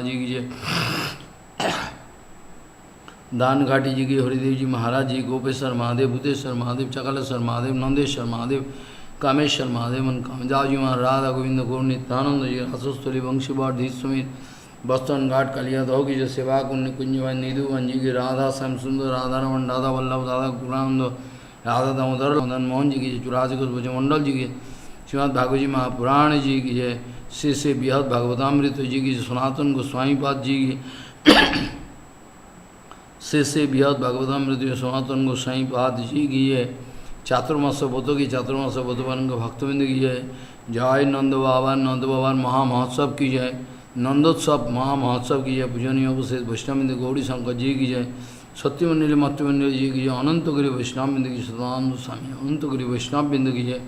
जी की जय। दान घाटी जी की, हरिदेव जी महाराज जी, गोपेश्वर महादेव, भूतेश्वर महादेव, चकलेश्वर महादेव, नंदेश्वर महादेव, कामेश्वर महादेव, मन कामजाव जी महाराज, राधा गोविंद गौर नित्यानंद जी, रासस्थली वंशीवार धीत समेत बस्तन घाट कलिया दो की जो सेवा कुंज कुंजवन निधुवन जी की, राधा श्याम सुंदर, राधा रमन, राधा वल्लभ, राधा गुणानंद, राधा दामोदर, मदन मोहन जी की, चुरासी कुछ भुजमंडल जी की, श्रीमद भागवत जी महापुराण जी की जय। श्री बृहद भागवतामृत जी की, सनातन गोस्वामी पाद जी की, श्री बृहद भागवतामृत सनातन गोस्वामी पाद जी की है। चातुर्मास व्रतों की, चातुर्मास व्रतवन भक्तबिंद की है। जय नंद बाबा महामहोत्सव की जय। नंदोत्सव महामहोत्सव की जय। पूजनीय उपस्थित वैष्णवबिंद गौरी शंकर जी की जय। सत्यमंडली मत्यमंडल जी की जय। अनंतगिरी वैष्णवबिंद की, सदानंद स्वामी अनंतगिरी वैष्णवबिंद की जय।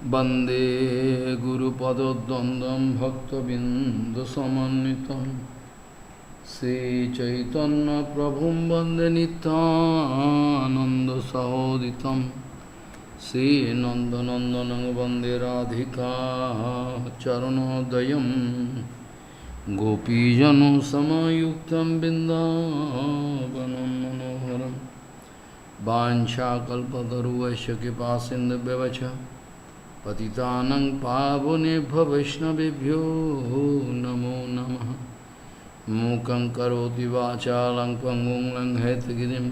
वंदे गुरुपद्वंद्वं भक्तबिंदुसमन्वितं श्रीचैतन्य प्रभुं वंदे नित्यानन्दसहोदितं श्रीनन्दनन्दनं वंदे राधिका चरणोदयं गोपीजनसमायुक्तं बिन्दावनं मनोहरं वाञ्छाकल्पतरुश्च कृपासिन्धुभ्यश्च पतितानं पावनेभ्यो वैष्णवेभ्यो नमो नमः। मूकं करोति वाचालं पङ्गुं लङ्घयितगिरिं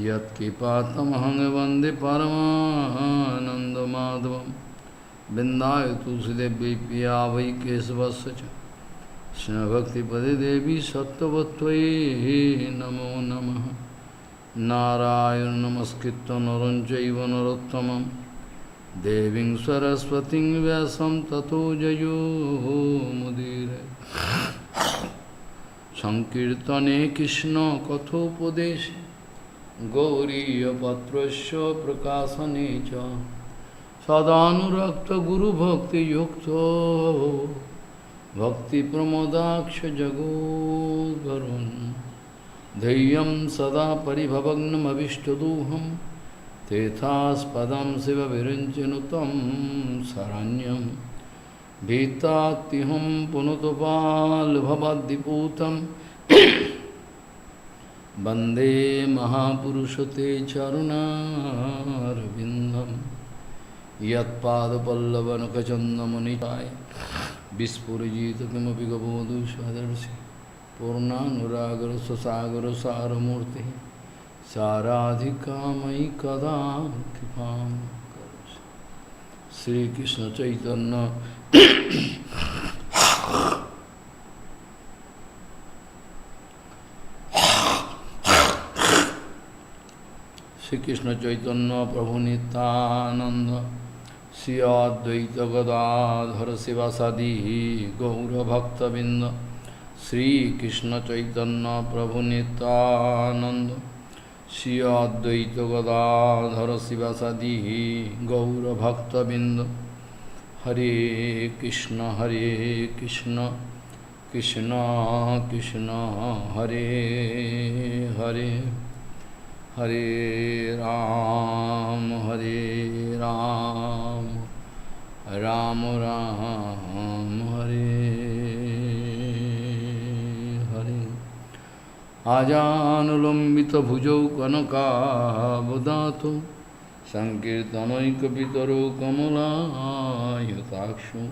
यत्कृपातमहं वन्दे परमानन्दमाधवं। बिन्दाय तुलसीदेवी पिया वै केशवस्य च कृष्णभक्तिपदे देवी सत्त्ववत्त्वयि नमो नमः। नारायण नमस्कृत्य नरं चैव नरोत्तमं देवीं सरस्वतीं व्यासं ततो जयो मुदीरये। संकीर्तने कृष्ण कथोपदेशे गौरीयपत्रस्य प्रकाशने च सदानुरक्त गुरुभक्तियुक्तो भक्तिप्रमोदाक्ष जगोद्वरुन् धैर्यं सदा परिभवग्नमभिष्टदोहं तेथास्पदं शिवविरञ्चनुतं शरण्यं भीतात्तिहं पुनतपाल्भवद्दिपूतं वन्दे महापुरुषते चरुणारविन्दं यत्पादपल्लवनखचन्दमुनिचाय विस्फुरिजित किमपि गबोधु स्वदर्शि Purnanuragar Sasagar Saramurti Saradhikamai Kada Kipam Sri Krishna Chaitanya Sri Krishna Chaitanya Prabhu Nityananda Sri Advaita Gadadhara Sivasadi Gaura Bhakta Binda Sri Krishna Chaitanya Prabhu Nityananda Sri Advaita Gadadhara Sivasadi Gaura Bhakta Binda Hare Krishna Krishna Krishna Hare Hare Hare Ram Ram Ram Hare Hare Ajanulambita bhujau kanaka bodhato Sankirtanaika pitaro kamala yatakshu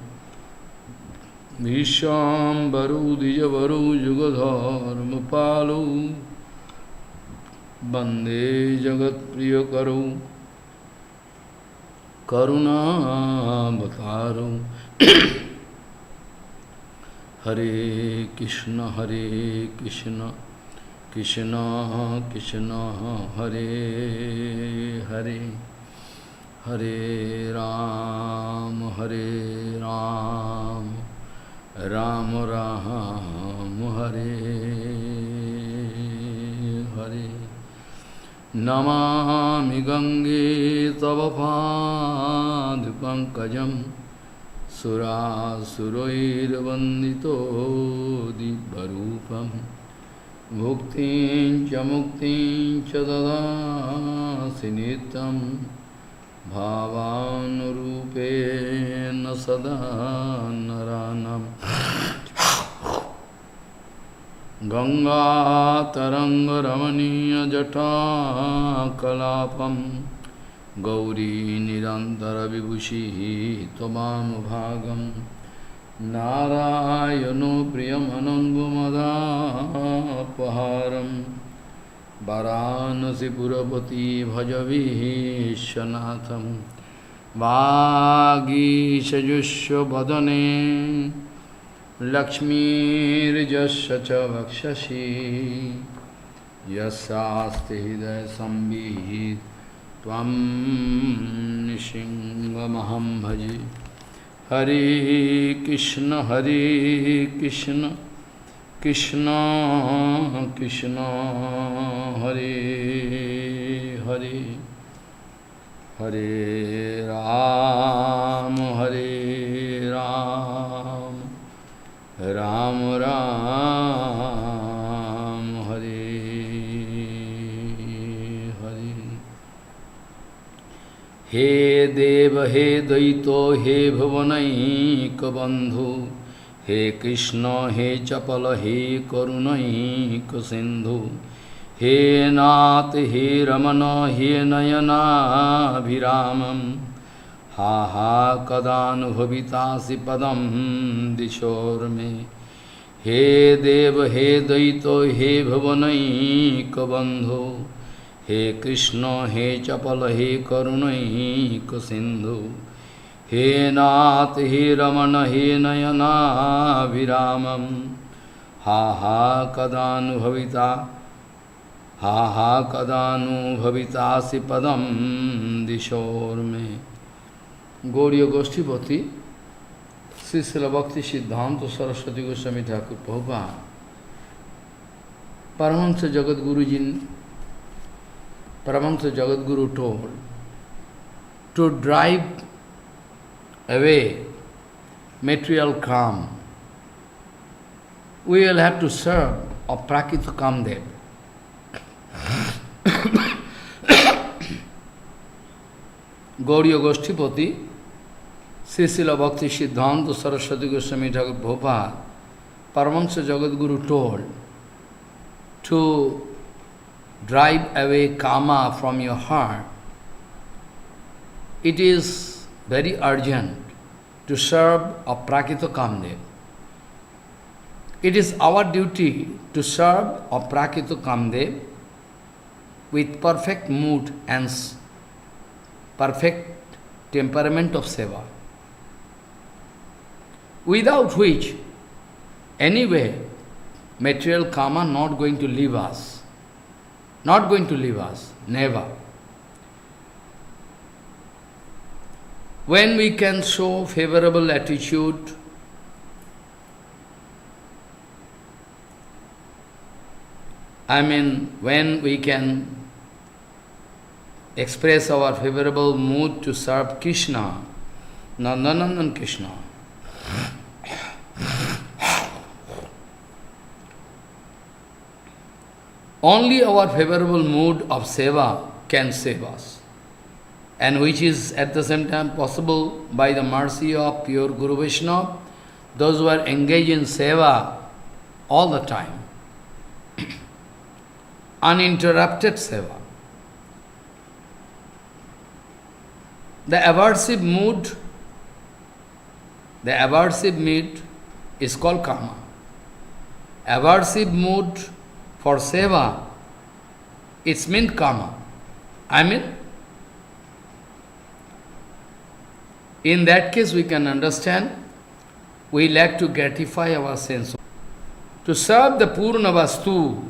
Vishwambaru dijavaru jugadharma palu Bande Jagat Priyakaru Karuna Bhataru Hare Krishna Krishna Krishna Hare Hare Hare Ram Ram Ram Hare Hare Namami Gange Tava Pad Pankajam Sura Surair Vandito Dibbarupam Bhuktin Chamuktin Chadada Sinitam Bhavan Rupe Nasada Naranam Ganga Taranga Ramaniya Jata Kalapam Gauri Nirantara Vibhushi Tomam Bhagam Narayano Priyamanangumada Paharam Varanasi Purapati Bhajavi Shanatham Vagi Sajusya Badane Lakshmi Jasya Vaksashi Yasasti Hidaya Sambhid Tvam Nishingamaham Bhaji Hare Krishna Krishna Krishna Hare Hare Hare Ram Ram Ram Hare Hare He Deva He Daito He Bhavanaika Bandhu He Krishna He Chapala He Karunaika Sindhu He Nath He Ramana He Nayana Viramam Ha ha kadanu bhavitasi padam dishor me He Deva He Daito He Bhavanaika Bandhu He Krishna He Chapala He Karunaika Sindhu He Nath He Ramana He Nayana Viramam Ha ha kadanu bhavitasi padam dishor me Gauriya Goshtipati, Sri Srila Bhakti Siddhanta Saraswati Goswami Thakur Prabhupada, Paramahansa Jagadguru told to drive away material calm, we will have to serve a Prakita Kamdev. Gauriya Goshtipati, Sri Srila Bhakti Siddhanta Saraswati Goswami Thakur Prabhupada, Paramahansa Jagadguru told to drive away kama from your heart. It is very urgent to serve a Prakita Kamdev. It is our duty to serve Aprakita Kamdev with perfect mood and perfect temperament of seva, without which, anyway, material karma not going to leave us. Not going to leave us, never. When we can show favorable attitude, when we can express our favorable mood to serve Krishna, Nandanandan Krishna, only our favorable mood of seva can save us, and which is at the same time possible by the mercy of pure Guru Vaishnava, those who are engaged in seva all the time, uninterrupted seva. The aversive mood is called karma. Aversive mood for seva, it's meant karma. In that case we can understand, we lack to gratify our sense. To serve the Purna Vastu,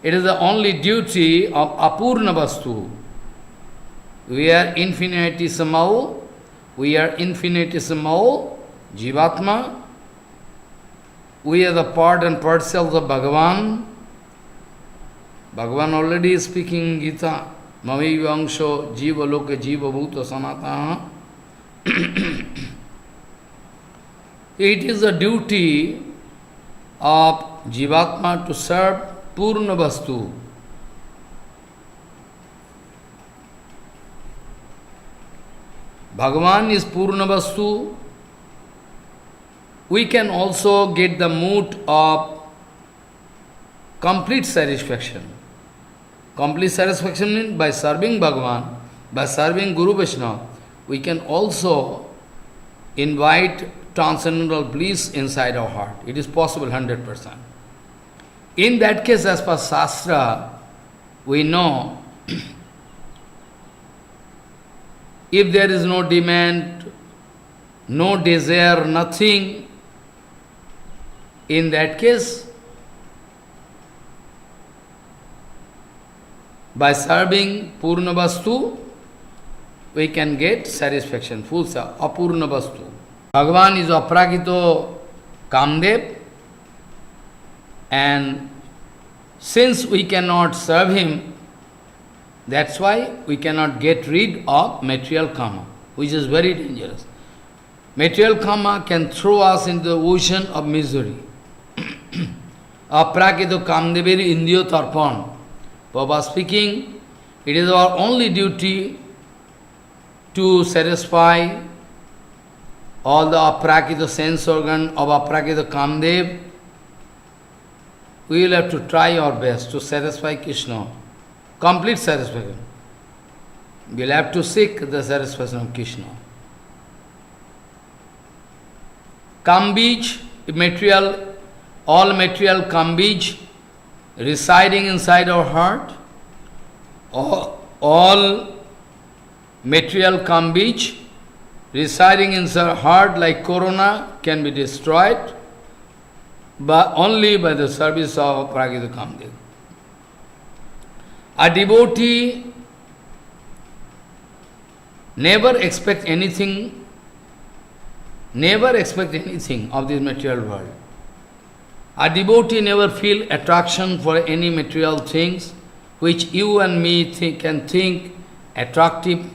it is the only duty of Apurna Vastu. We are infinitesimal, Jivatma, we are the part and parcels of Bhagavan. Bhagavan already is speaking in Gita, Mami Vangsho Jiva Loka Jiva Bhuta Sanataha. It is the duty of Jivatma to serve Purna Vastu. Bhagavan is Purna Vastu. We can also get the mood of complete satisfaction. Complete satisfaction means by serving Bhagavan, by serving Guru Vaishnava, we can also invite transcendental bliss inside our heart. It is possible 100%. In that case, as per Shastra, we know if there is no demand, no desire, nothing, in that case, by serving Purna Vastu, we can get satisfaction, full Apurna Vastu. Bhagavan is Aprakito Kamdev, and since we cannot serve him, that's why we cannot get rid of material karma, which is very dangerous. Material karma can throw us into the ocean of misery. Aprakito Kamdeviri Indiyo Tarpan. Baba speaking, it is our only duty to satisfy all the aprakita sense organ of aprakita Kamdev. We will have to try our best to satisfy Krishna. Complete satisfaction. We will have to seek the satisfaction of Krishna. Kambij, material, all material kambij residing inside our heart, all material kambij residing inside our heart like corona can be destroyed but only by the service of Prakita Kamdev. A devotee never expect anything of this material world. A devotee never feel attraction for any material things which you and me can think attractive.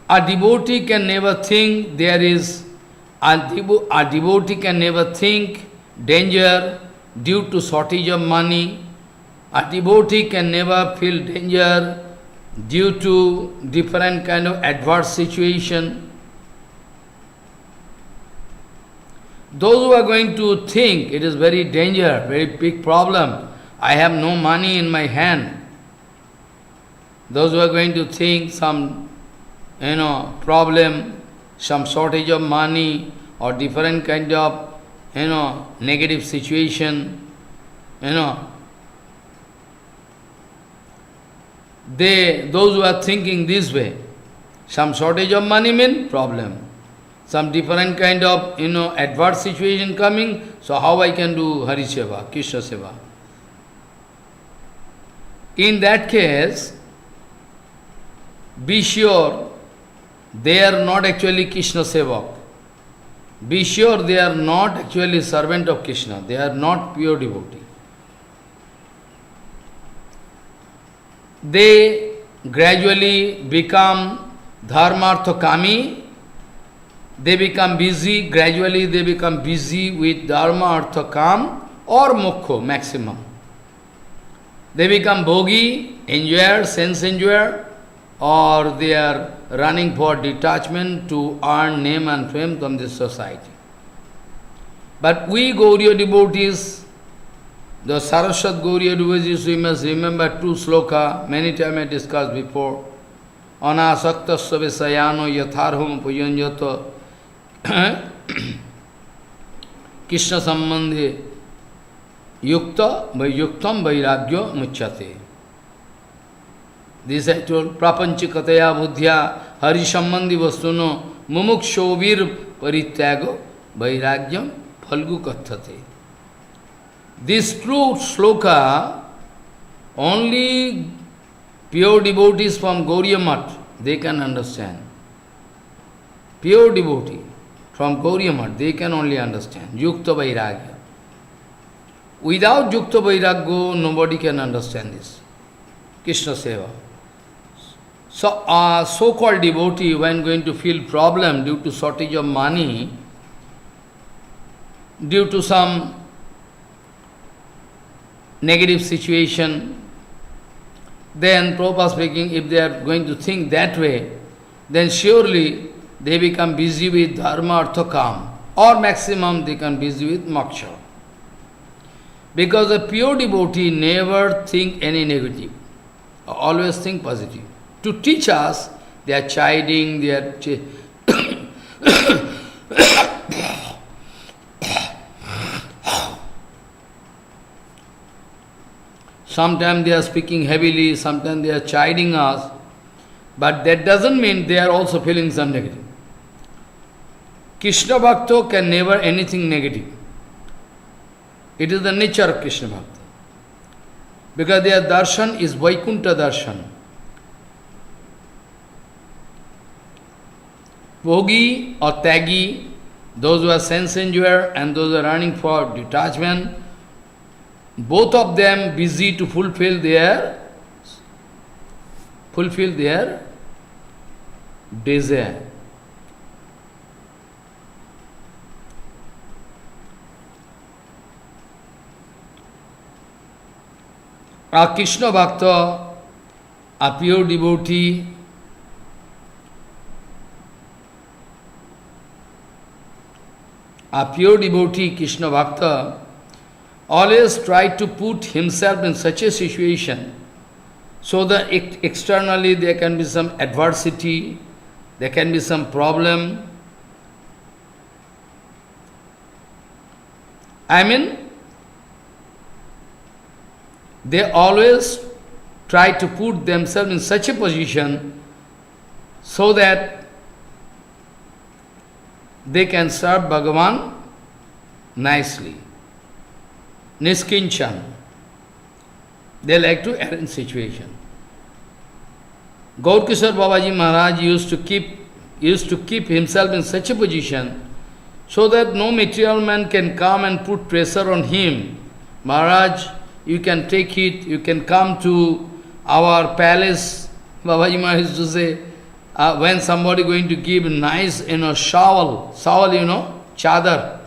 A devotee can never think a devotee can never think danger due to shortage of money. A devotee can never feel danger due to different kind of adverse situation. Those who are going to think it is very danger, very big problem, I have no money in my hand. Those who are going to think some problem, some shortage of money, or different kind of, negative situation, those who are thinking this way, some shortage of money means problem. Some different kind of, adverse situation coming, so how I can do Hari Seva, Krishna Seva? In that case, be sure they are not actually Krishna Sevak. Be sure they are not actually servant of Krishna. They are not pure devotee. They gradually become dharmartha kami. They become busy, gradually they become busy with dharma, artha, kam or moksha maximum. They become bhogi, enjoyer, sense enjoyer, or they are running for detachment to earn name and fame from this society. But we Gauriya devotees, the Saraswat Gauriya devotees, we must remember two sloka, many times I discussed before. Anasaktasya visayano yatharham puyanjata Krishna sambandhe yuktam vairagya muchyate. This I told, prapanchikataya buddhya hari sambandhi vastuno mumukshobir parityago vairagyam phalgu kathate. This true sloka, only pure devotees from Gauriya Math, they can understand. Pure devotee from Gauriya Math, they can only understand. Yukta Vairagya. Without Yukta Vairagya, nobody can understand this. Krishna Seva. So, so-called devotee, when going to feel problem due to shortage of money, due to some negative situation, then Prabhupada speaking, if they are going to think that way, then surely they become busy with dharma, artha, kam, or maximum they can busy with moksha. Because a pure devotee never think any negative, always think positive. To teach us, they are chiding, they are sometimes they are speaking heavily, sometimes they are chiding us, but that doesn't mean they are also feeling some negative. Krishna Bhakta can never anything negative. It is the nature of Krishna Bhakta. Because their darshan is Vaikuntha darshan. Bhogi or Tagi, those who are sense enjoyer and those who are running for detachment, both of them busy to fulfill their desire. A Krishna Bhakta, a pure devotee, Krishna Bhakta, always try to put himself in such a situation so that externally there can be some adversity, there can be some problem. I mean, they always try to put themselves in such a position so that they can serve Bhagavan nicely. Niskinchan. They like to arrange situation. Gaurkishore Babaji Maharaj used to keep himself in such a position so that no material man can come and put pressure on him. Maharaj, you can take it, you can come to our palace. Babaji Maharaj used to say, when somebody going to give nice, shawl, chadar.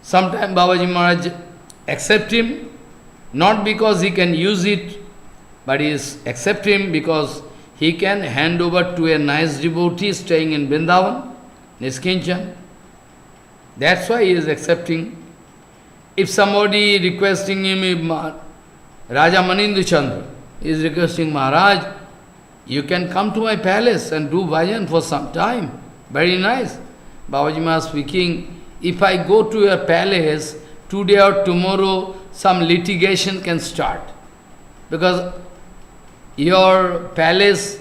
Sometimes Babaji Maharaj accept him, not because he can use it, but he is accept him because he can hand over to a nice devotee staying in Vrindavan, Niskinchan. That's why he is accepting. If somebody requesting him, Raja Manindu Chandra is requesting Maharaj, you can come to my palace and do bhajan for some time. Very nice. Babaji Maharaj speaking, if I go to your palace, today or tomorrow, some litigation can start. Because your palace,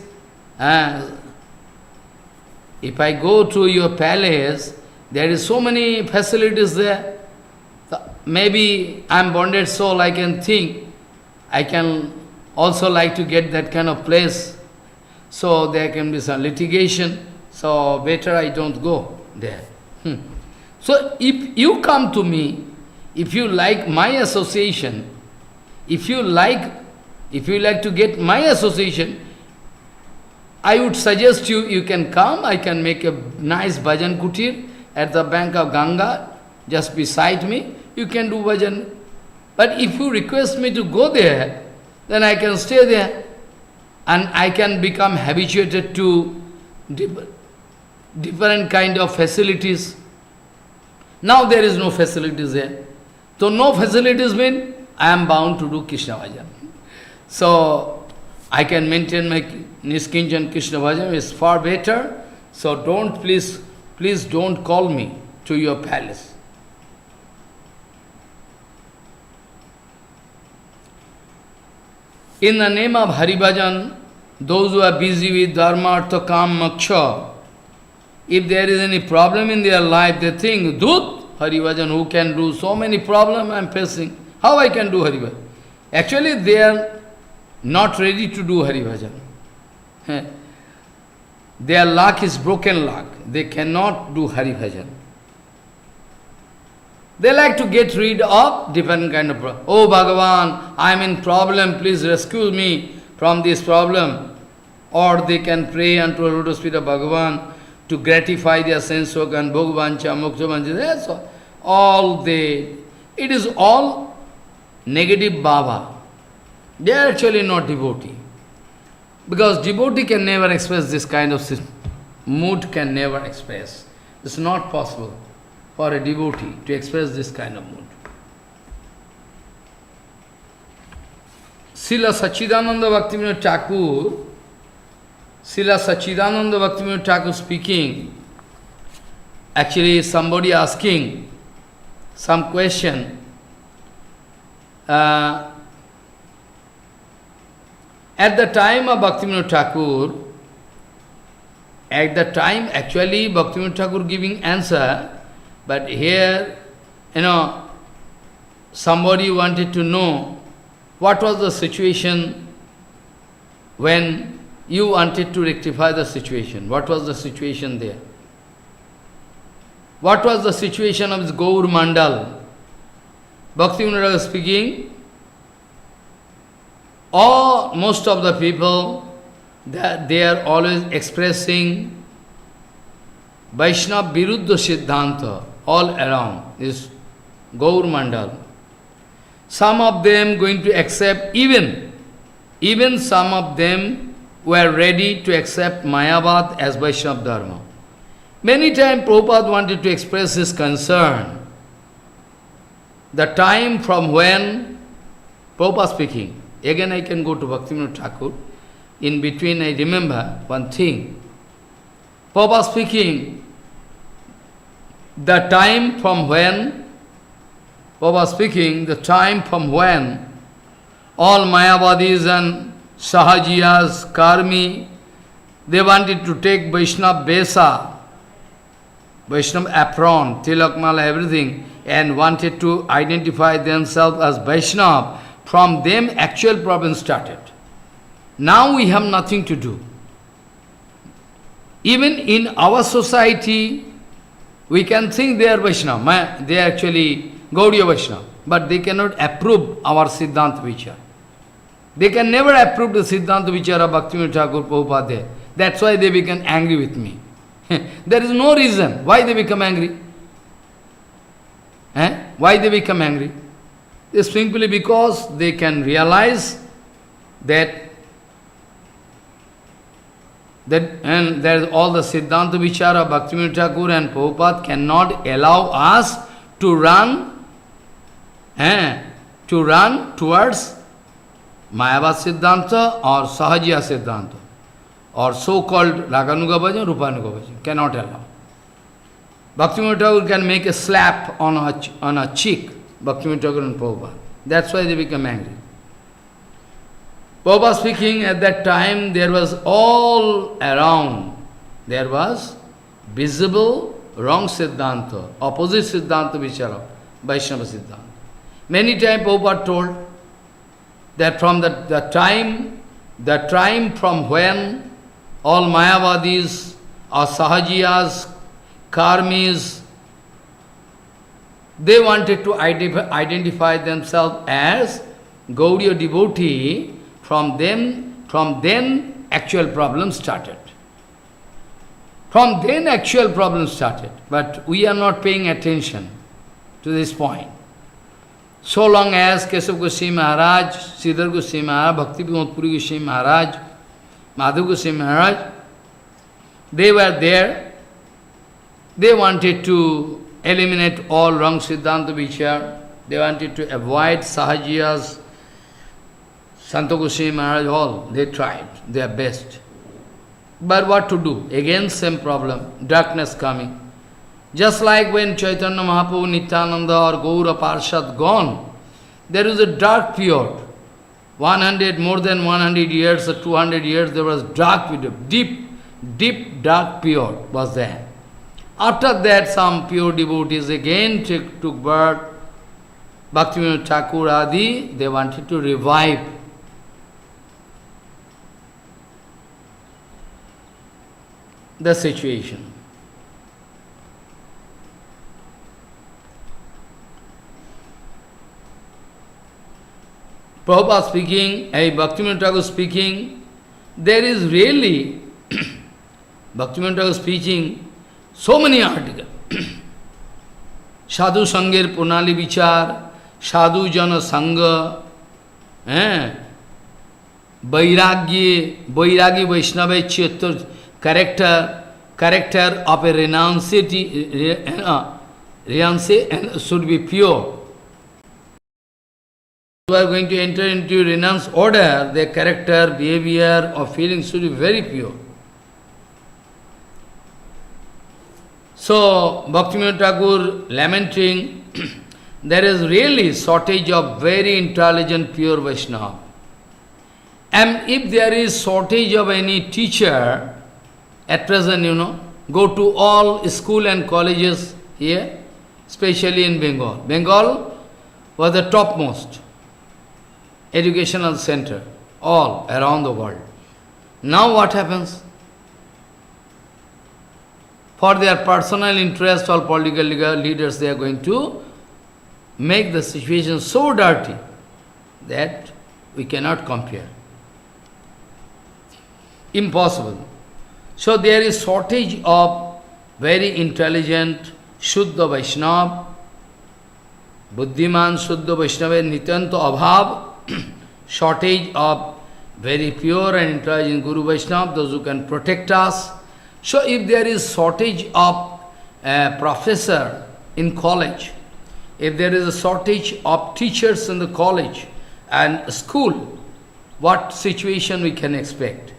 if I go to your palace, there is so many facilities there. Maybe I am bonded soul, I can think, I can also like to get that kind of place. So there can be some litigation, so better I don't go there. So if you come to me, if you like my association, if you like to get my association, I would suggest you can come, I can make a nice bhajan kutir at the bank of Ganga, just beside me, you can do bhajan. But if you request me to go there, then I can stay there. And I can become habituated to different kind of facilities. Now there is no facilities there. So no facilities mean I am bound to do Krishna bhajan. So I can maintain my Niskinjan Krishna bhajan is far better. So don't please don't call me to your palace. In the name of Hari Bhajan, those who are busy with Dharma, Artha, Kam, Moksha, if there is any problem in their life, they think, Dut, Hari Bhajan, who can do so many problems I am facing? How I can do Hari Bhajan? Actually, they are not ready to do Hari Bhajan. Their luck is broken luck. They cannot do Hari Bhajan. They like to get rid of different kind of problem. Oh Bhagavan, I am in problem, please rescue me from this problem. Or they can pray unto the lotus feet of Bhagavan to gratify their sense organ, Bhagavancha, Moksha, that's all it is all negative bhava. They are actually not devotee. Because devotee can never express this kind of mood, can never express. It's not possible for a devotee to express this kind of mood. Srila Sachidananda Bhaktivinoda Thakur speaking, actually somebody asking some question. At the time of Bhaktivinoda Thakur, actually Bhaktivinoda Thakur giving answer, but here, somebody wanted to know what was the situation when you wanted to rectify the situation. What was the situation there? What was the situation of this Gaur Mandal? Bhaktivinoda was speaking, most of the people, that they are always expressing Vaishnava Viruddha Siddhanta all around this Gaur Mandal. Some of them going to accept, even some of them were ready to accept Mayavad as Vaishnava Dharma. Many times Prabhupada wanted to express his concern. The time from when, Prabhupada speaking, again I can go to Bhaktivinoda Thakur, in between I remember one thing. Prabhupada speaking, the time from when all Mayavadis and Sahajiyas, Karmi, they wanted to take Vaishnava Besa, Vaishnava apron, Tilakmala, everything, and wanted to identify themselves as Vaishnava. From them, actual problem started. Now we have nothing to do. Even in our society, we can think they are Vaishnava, they are actually Gaudiya Vaishnava, but they cannot approve our Siddhanta Vichara. They can never approve the Siddhanta Vichara of Bhaktivinoda Thakur Prabhupada. That's why they become angry with me. There is no reason why they become angry. Why they become angry? It's simply because they can realize that and there is all the Siddhanta Vichara of Bhaktivinoda Thakur and Prabhupada cannot allow us to run towards Mayavad Siddhanta or Sahajiya Siddhanta. or so-called Raganuga bhajan, Rupanuga bhajan. Cannot allow. Bhaktivinoda Thakur can make a slap on a cheek, Bhaktivinoda Thakur and Prabhupada. That's why they become angry. Prabhupada speaking, at that time there was all around, there was visible wrong Siddhanta, opposite Siddhanta Vichara, Vaishnava Siddhanta. Many times Prabhupada told that from the time from when all Mayavadis or Sahajiyas, Karmis, they wanted to identify themselves as Gaudiya devotee, from then actual problems started. From then actual problems started. But we are not paying attention to this point. So long as Kesav Goswami Maharaj, Sridhar Goswami Maharaj, Bhakti Pramod Puri Goswami Maharaj, Madhav Goswami Maharaj, they were there. They wanted to eliminate all wrong Siddhanta Vichar. They wanted to avoid Sahajiyas, Santa Goswami Maharaj, all. They tried their best. But what to do? Again same problem, darkness coming. Just like when Chaitanya Mahaprabhu, Nityananda or Gaura Parshad gone, there is a dark period. More than 100 years or 200 years, there was dark period, deep dark period was there. After that, some pure devotees again took birth. Bhaktivinoda Thakur Adi, they wanted to revive. The situation. Prabhupada speaking, Bhaktivinoda Thakur speaking, there is really, Bhaktivinoda Thakur speaking, so many articles. Sadhu Sangher Punali Vichar, Sadhu Jana Sangha, Vairagi Vaishnava Chetur, character of a renunciate should be pure. If you are going to enter into renounce order, their character, behavior or feelings should be very pure. So, Bhaktivinoda Thakur lamenting, there is really shortage of very intelligent, pure Vaishnava. And if there is shortage of any teacher, at present, go to all school and colleges here, especially in Bengal. Bengal was the topmost educational center, all around the world. Now what happens? For their personal interest, all political leaders, they are going to make the situation so dirty that we cannot compare. Impossible. So there is shortage of very intelligent Shuddha Vaishnava, Buddhiman Shuddha Vaishnava, Nityanto Abhav, shortage of very pure and intelligent Guru Vaishnava, those who can protect us. So if there is shortage of a professor in college, if there is a shortage of teachers in the college and school, what situation we can expect?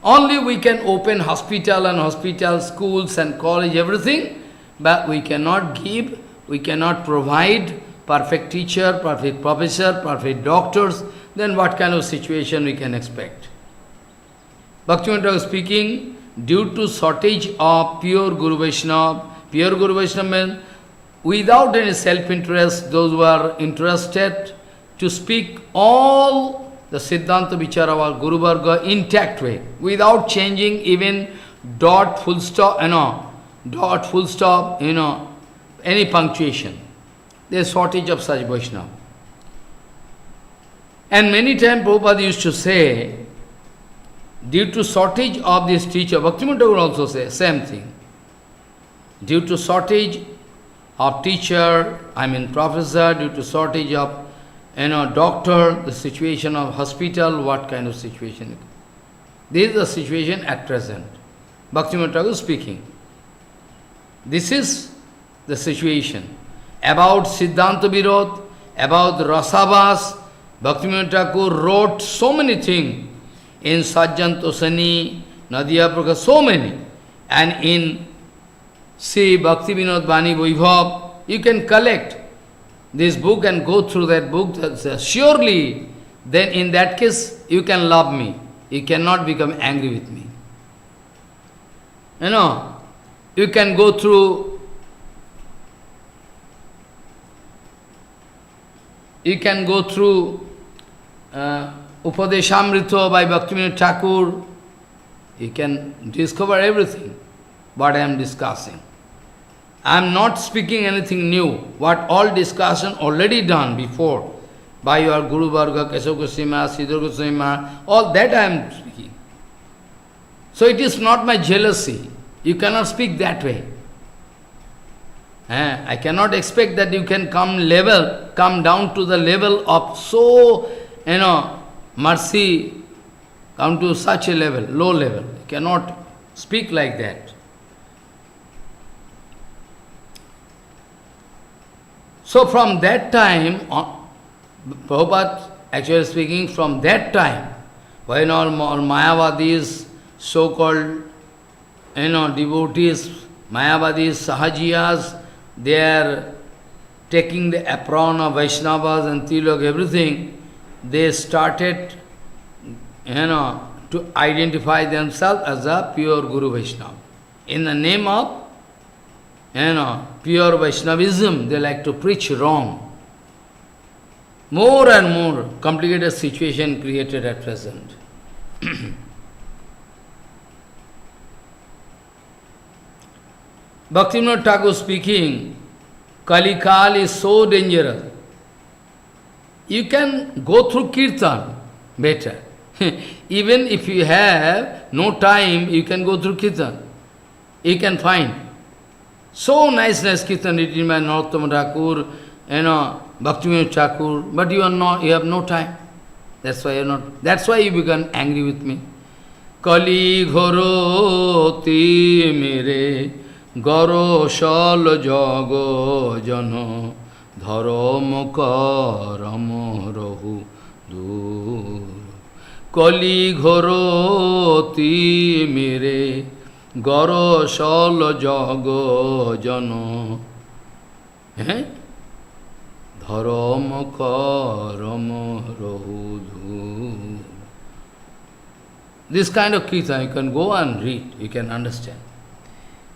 Only we can open hospital, schools and college, everything, but we cannot give, we cannot provide perfect teacher, perfect professor, perfect doctors, then what kind of situation we can expect? Bhaktivinoda Thakur speaking, due to shortage of pure Guru Vaishnava means without any self-interest, those who are interested to speak all the Siddhanta Vichara of our Guru Varga intact way, without changing even dot, full stop, any punctuation. There is shortage of such Vaishnava. And many times Prabhupada used to say, due to shortage of this teacher, Bhaktivinoda Thakur also say same thing. Due to shortage of teacher, professor, due to shortage of doctor, the situation of hospital, what kind of situation? This is the situation at present. Bhaktivinoda Thakur speaking. This is the situation. About Siddhanta Virod, about Rasavas, Bhaktivinoda Thakur wrote so many things in Sajjan Tosani, Nadiya Prakash, so many. And in see Bhakti Vinod Bani Vaibhav, you can collect this book and go through that book. Surely, then in that case, you can love me. You cannot become angry with me. You know, you can go through, Upadeshamrita by Bhaktivinoda Thakur. You can discover everything what I am discussing. I am not speaking anything new. What all discussion already done before by your Guru Varga, Keshav Goswami Maharaj, Sridhar Goswami Maharaj, all that I am speaking. So it is not my jealousy. You cannot speak that way. I cannot expect that you can come down to the level of so, mercy, come to such a level, low level. You cannot speak like that. So from that time, Prabhupada actually speaking, from that time, when all Mayavadis, so-called devotees, Mayavadis, Sahajiyas, they are taking the apron of Vaishnavas and Tilak, everything, they started to identify themselves as a pure Guru Vaishnava. In the name of pure Vaishnavism, they like to preach wrong. More and more complicated situation created at present. Bhaktivinoda Thakur speaking, Kalikal is so dangerous. You can go through Kirtan better. Even if you have no time, you can go through Kirtan. You can find so nice Kirtan written by Narottama Thakur, Bhaktivinoda Thakur, but you have no time. That's why you become angry with me. Kali ghoroti mere garo shal jago jano dharo mukaram rahu dur. Kali ghoroti mere garo shal jago jano dharam karam rahu dur. This kind of kirtan you can go and read, you can understand.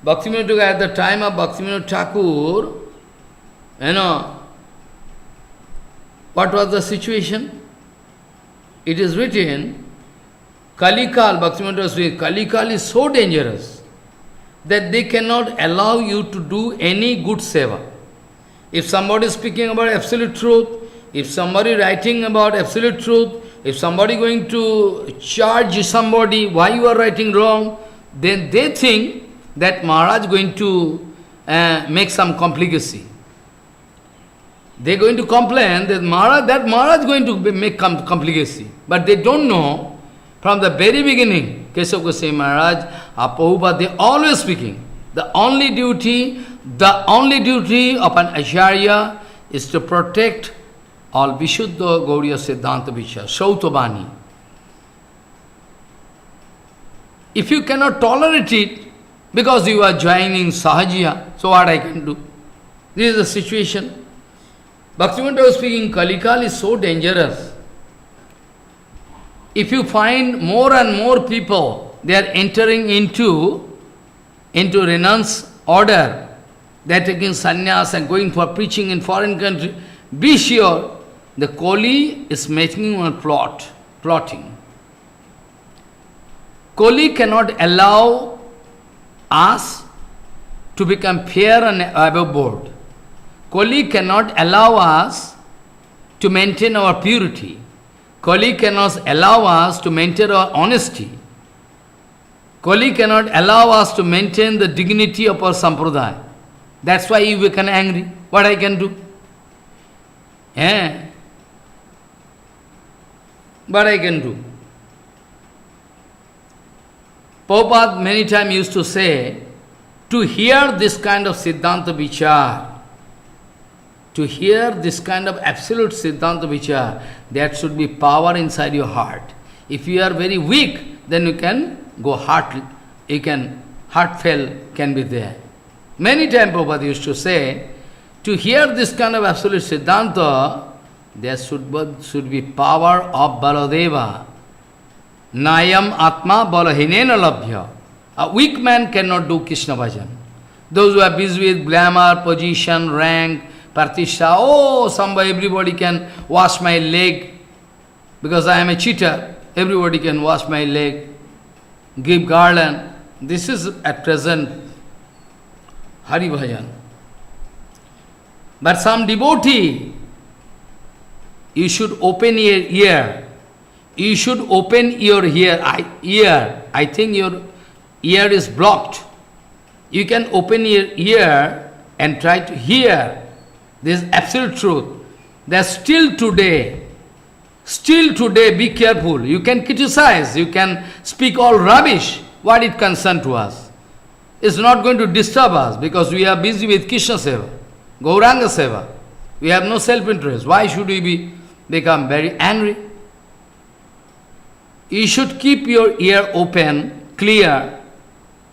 Bhaktivinoda Thakur, at the time of Bhaktivinoda Thakur, what was the situation? It is written, Kalikal, Bhaktivinoda Thakur says, Kalikal is so dangerous that they cannot allow you to do any good seva. If somebody is speaking about absolute truth, if somebody writing about absolute truth, if somebody going to charge somebody why you are writing wrong, then they think that Maharaj going to make some complicacy. They are going to complain that Maharaj going to make complicacy. But they don't know, from the very beginning, Keshav Goswami Maharaj, Prabhupada, they always speaking, the only duty of an Acharya is to protect all Vishuddha Gauriya Siddhanta Vichar, Shautabani. If you cannot tolerate it, because you are joining Sahajiya, so what I can do? This is the situation. Bhaktivinoda was speaking, Kalikal is so dangerous. If you find more and more people, they are entering into renouncance order, they are taking sannyas and going for preaching in foreign country, be sure the Koli is making one plotting. Koli cannot allow us to become fair and above board. Kali cannot allow us to maintain our purity. Kali cannot allow us to maintain our honesty. Kali cannot allow us to maintain the dignity of our sampradaya. That's why you become angry. What I can do? What I can do? Prabhupada many times used to say, to hear this kind of Siddhanta Vichar, to hear this kind of absolute Siddhanta Vichar, there should be power inside your heart. If you are very weak, then you can go heart, heartfelt can be there. Many times Prabhupada used to say, to hear this kind of absolute Siddhanta, there should be power of Baladeva. Nayam Atma Balahinena Labhya. A weak man cannot do Krishna bhajan. Those who are busy with glamour, position, rank, pratishtha, oh, everybody can wash my leg because I am a cheater. Everybody can wash my leg, give garland. This is at present Hari Bhajan. But some devotee, you should open your ear. You should open your ear. I think your ear is blocked. You can open your ear and try to hear this absolute truth. That still today, be careful. You can criticize, you can speak all rubbish. What it concerns to us? It's not going to disturb us because we are busy with Krishna Seva, Gauranga Seva. We have no self-interest. Why should we become very angry? You should keep your ear open, clear,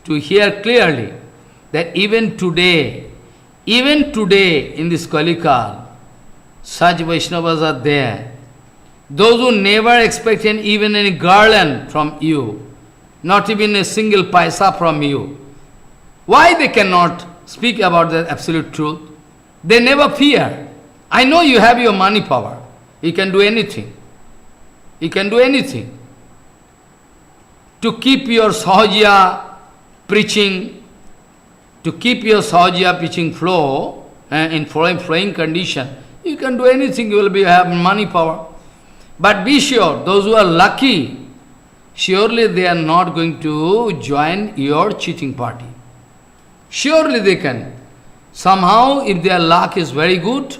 to hear clearly that even today in this Kalikal, such Vaishnavas are there. Those who never expected even any garland from you, not even a single paisa from you. Why they cannot speak about the absolute truth? They never fear. I know you have your money power. You can do anything. You can do anything. To keep your Sahajya preaching, flow in flowing condition, you can do anything, you will have money power. But be sure, those who are lucky, surely they are not going to join your cheating party. Surely they can. Somehow, if their luck is very good,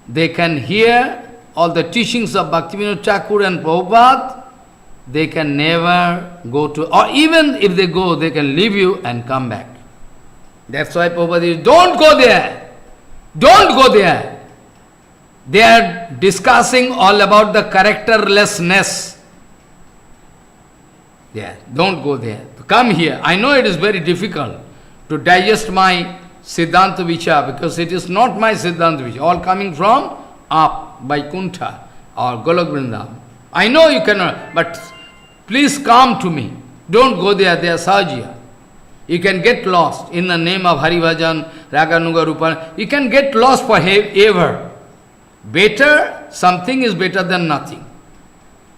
they can hear all the teachings of Bhaktivinoda Thakur and Prabhupada. They can never go to, or even if they go, they can leave you and come back. That's why Prabhupada is, don't go there. Don't go there. They are discussing all about the characterlessness. Yeah, don't go there. Come here. I know it is very difficult to digest my Siddhanta Vichara because it is not my Siddhanta Vichara. All coming from up by Kuntha or Golok Vrindavan. I know you cannot, but please come to me. Don't go there, they are Sahajya. You can get lost in the name of Hari Bhajan, Raganuga Rupa. You can get lost forever. Better, something is better than nothing.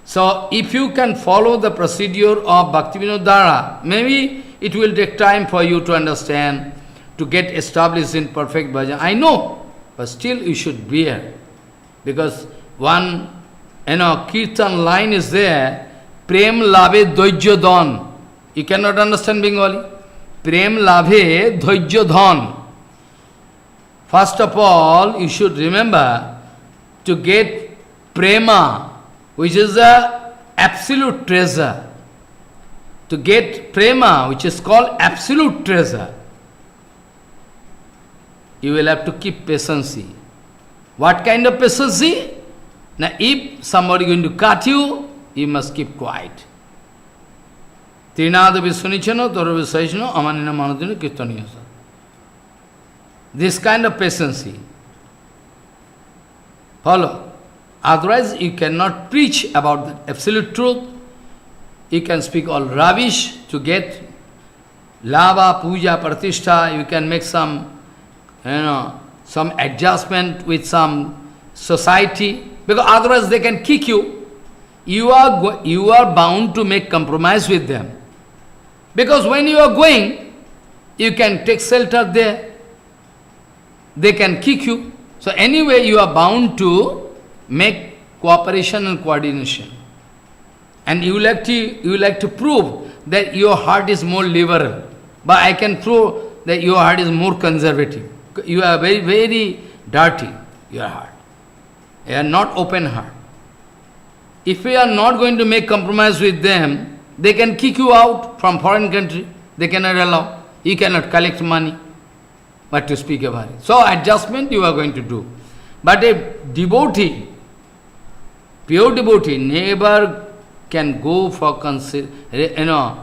So, if you can follow the procedure of Bhaktivinoda Dhara, maybe it will take time for you to understand, to get established in perfect bhajan. I know, but still you should bear. Because one, kirtan line is there, Prem Labhe Dhoijya Dhan. You cannot understand Bengali. Prem Labhe Dhoijya Dhan. First of all, you should remember to get prema, which is the absolute treasure. To get prema, which is called absolute treasure, you will have to keep patience. What kind of patience? Now, if somebody is going to cut you, you must keep quiet. Trinada Vishwanichano, Toro Vishwanichano, Amanina Manadina Kirtaniyasa. This kind of patience. Follow. Otherwise, you cannot preach about the absolute truth. You can speak all rubbish to get lava, puja, pratishtha. You can make some, some adjustment with some society. Because otherwise they can kick you. You are bound to make compromise with them. Because when you are going, you can take shelter there. They can kick you. So anyway, you are bound to make cooperation and coordination. And you like to prove that your heart is more liberal. But I can prove that your heart is more conservative. You are very, very dirty, your heart. You are not open heart. If we are not going to make compromise with them, they can kick you out from foreign country. They cannot allow. You cannot collect money, but to speak about it. So adjustment you are going to do. But a devotee, pure devotee, never can go for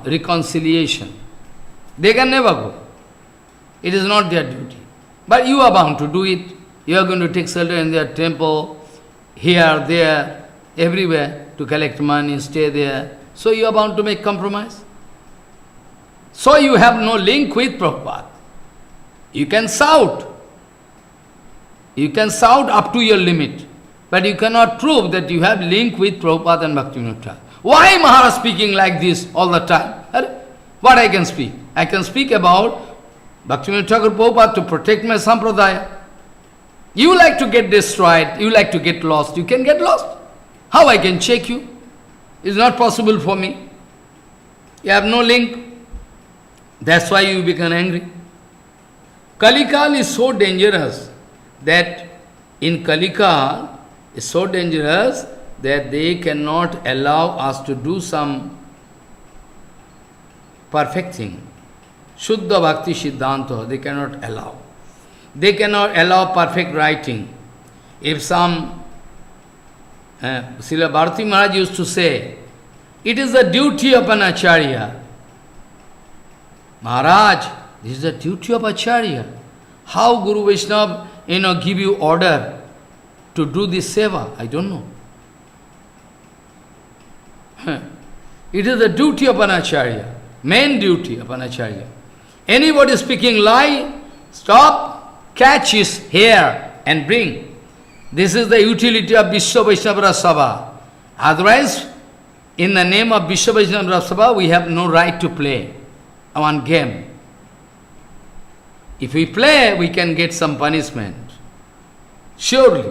reconciliation. They can never go. It is not their duty. But you are bound to do it. You are going to take shelter in their temple, here, there, everywhere, to collect money, stay there. So you are bound to make compromise. So you have no link with Prabhupada. You can shout. You can shout up to your limit. But you cannot prove that you have link with Prabhupada and Bhaktivinoda Thakur. Why Maharaj speaking like this all the time? What I can speak? I can speak about Bhaktivinoda Thakur Prabhupada to protect my sampradaya. You like to get destroyed, you like to get lost, you can get lost. How I can check you? It's not possible for me. You have no link. That's why you become angry. Kalikal is so dangerous that in Kalikal is so dangerous that they cannot allow us to do some perfect thing. Shuddha Bhakti Siddhanta, they cannot allow. They cannot allow perfect writing. If some, Srila Bharati Maharaj used to say, it is the duty of an Acharya. Maharaj, this is the duty of Acharya. How Guru Vaishnava, give you order to do this seva? I don't know. It is the duty of an Acharya, main duty of an Acharya. Anybody speaking lie, stop, catch his hair and bring. This is the utility of Vishwa Vaishnava Sabha. Otherwise, in the name of Vishwa Vaishnava Sabha, we have no right to play one game. If we play, we can get some punishment. Surely.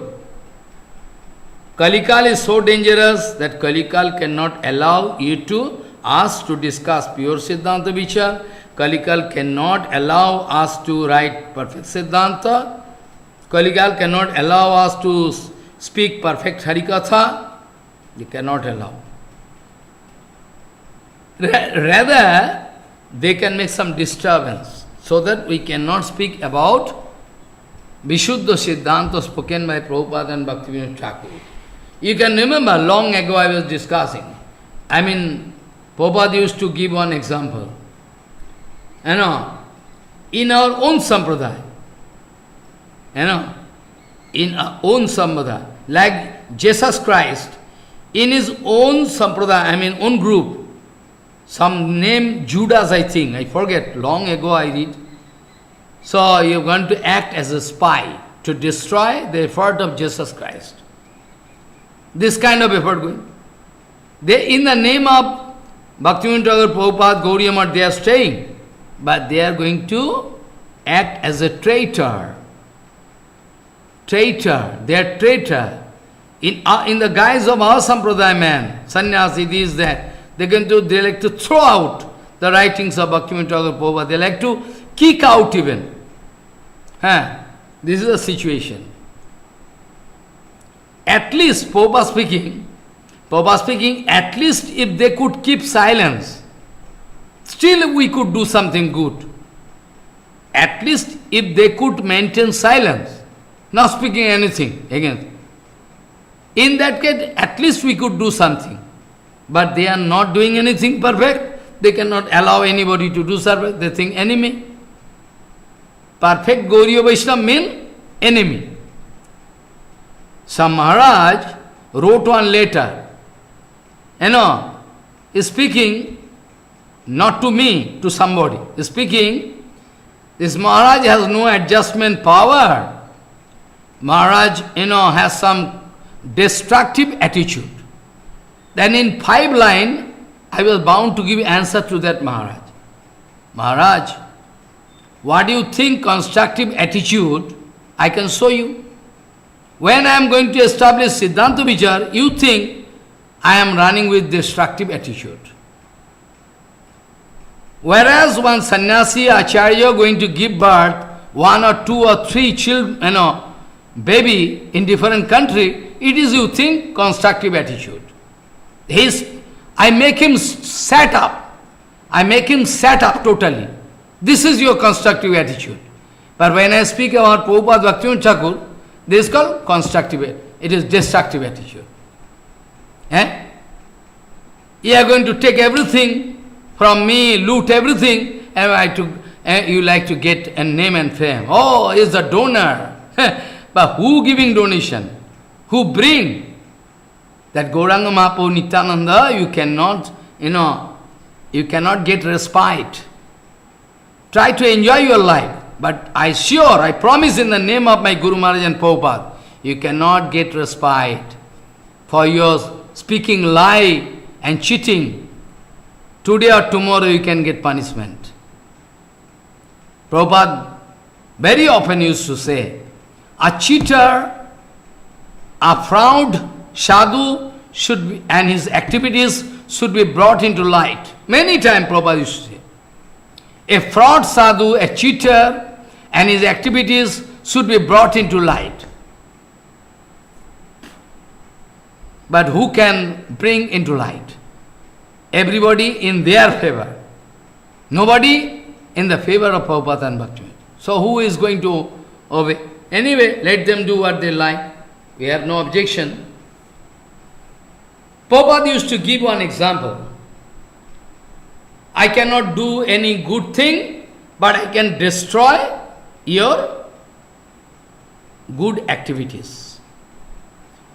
Kalikal is so dangerous that Kalikal cannot allow you to us to discuss pure Siddhanta Vichar. Kalikal cannot allow us to write perfect Siddhanta. Kalikal cannot allow us to speak perfect HariKatha. They cannot allow. Rather, they can make some disturbance so that we cannot speak about Vishuddha Siddhanta spoken by Prabhupada and Bhaktivinoda Thakur. You can remember, long ago I was discussing. Prabhupada used to give one example. In our own sampradaya, in our own sampradaya, like Jesus Christ, in his own sampradaya, own group, some name Judas, I think, I forget, long ago I read. So you are going to act as a spy to destroy the effort of Jesus Christ. This kind of effort going. They, in the name of Bhaktivinoda Thakur, Prabhupada, Gauriya Math, they are staying, but they are going to act as a traitor. Traitor, they are traitor. In the guise of our sampradaya man, sannyasi, this, that, they like to throw out the writings of Bhaktivinoda Thakur Prabhupada. They like to kick out even. This is the situation. At least, Prabhupada speaking, at least if they could keep silence, still we could do something good. At least if they could maintain silence, not speaking anything again. In that case, at least we could do something. But they are not doing anything perfect. They cannot allow anybody to do service. They think enemy. Perfect Gauriya Vaishnava means enemy. Some Maharaj wrote one letter, speaking, not to me, to somebody, speaking, this Maharaj has no adjustment power. Maharaj, has some destructive attitude. Then in 5 lines, I was bound to give answer to that Maharaj. Maharaj, what do you think constructive attitude? I can show you. When I am going to establish Siddhanta Vichar, you think I am running with destructive attitude. Whereas one sannyasi, acharya going to give birth, 1 or 2 or 3 children, baby in different country, it is, you think, constructive attitude. I make him set up. I make him set up totally. This is your constructive attitude. But when I speak about Prabhupada Bhaktivinoda Thakur, this is called constructive. It is destructive attitude. You are going to take everything from me, loot everything, and you like to get a name and fame. Oh, he is the donor. But who giving donation? Who bring? That Gauranga Mahaprabhu Nityananda, you cannot get respite. Try to enjoy your life. But I promise in the name of my Guru Maharaj and Prabhupada, you cannot get respite for your speaking lie and cheating. Today or tomorrow you can get punishment. Prabhupada very often used to say, a cheater, a fraud sadhu and his activities should be brought into light. Many times Prabhupada used to say, a fraud sadhu, a cheater, and his activities should be brought into light. But who can bring into light? Everybody in their favor. Nobody in the favor of Prabhupada and Bhakti. So who is going to obey? Anyway, let them do what they like. We have no objection. Prabhupada used to give one example. I cannot do any good thing, but I can destroy your good activities.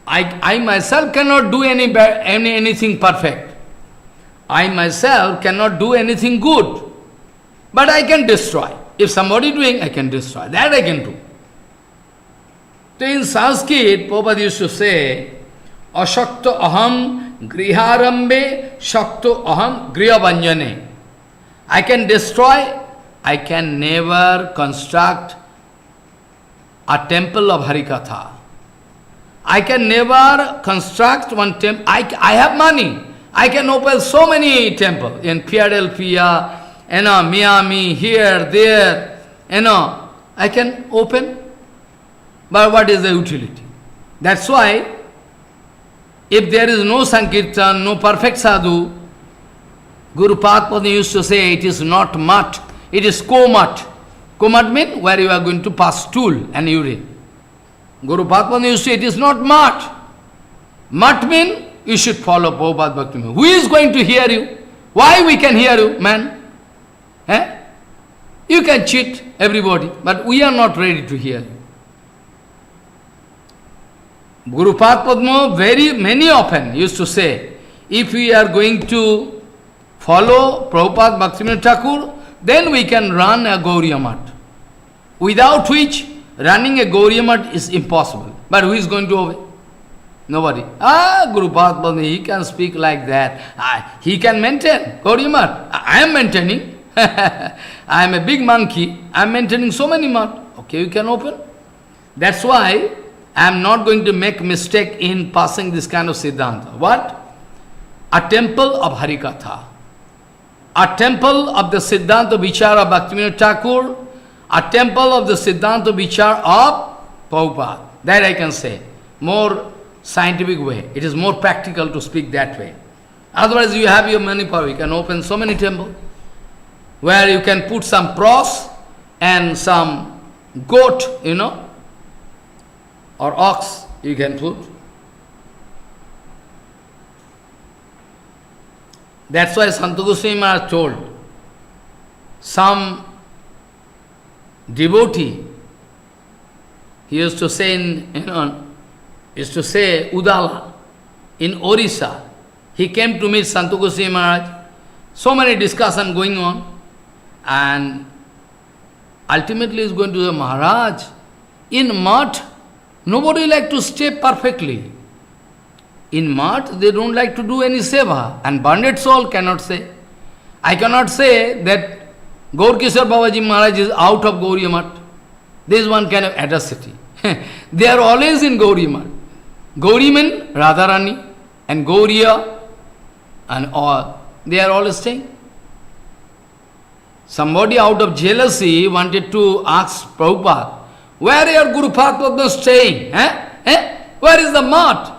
I myself cannot do anything perfect. I myself cannot do anything good, but I can destroy. If somebody doing, I can destroy. That I can do. So in Sanskrit, Prabhupada used to say, Ashakto aham griharambe shakto aham grihavanjane. I can destroy, I can never construct a temple of HariKatha. I can never construct one temple. I have money. I can open so many temples in Philadelphia, Miami, here, there, I can open. But what is the utility? That's why, if there is no Sankirtan, no perfect sadhu, Guru Padma used to say it is not mat, it is komat. Komat means where you are going to pass stool and urine. Guru Padma used to say it is not mat. Mat means you should follow Prabhupada Bhakti. Who is going to hear you? Why we can hear you, man? You can cheat everybody, but we are not ready to hear you. Guru Padma many often used to say, if we are going to follow Prabhupada Bhaktivinoda Thakur, then we can run a Gauriya Math. Without which, running a Gauriya Math is impossible. But who is going to obey? Nobody. Guru Padma, he can speak like that. He can maintain Gauriya Math. I am maintaining. I am a big monkey. I am maintaining so many math. Okay, you can open. That's why I am not going to make mistake in passing this kind of Siddhanta. What? A temple of HariKatha. A temple of the Siddhanta Vichara Bhaktivinoda Thakur. A temple of the Siddhanta Vichara of Prabhupada. That I can say. More scientific way. It is more practical to speak that way. Otherwise you have your money power. You can open so many temples where you can put some cross and some goat, or ox you can put. That's why Sant Goswami Maharaj told, some devotee, he used to say Udala, in Orissa, he came to meet Sant Goswami Maharaj, so many discussion going on, and ultimately he is going to say, Maharaj, in Math, nobody like to stay perfectly. In Math, they don't like to do any seva, and bonded soul cannot say. I cannot say that Gaur Kishore Babaji Maharaj is out of Gauriya Math. There is one kind of atrocity. They are always in Gauriya Math. Gauri means Radharani and Gauriya and all. They are all staying. Somebody out of jealousy wanted to ask Prabhupada, where are your Guru Padma staying? Where is the Math?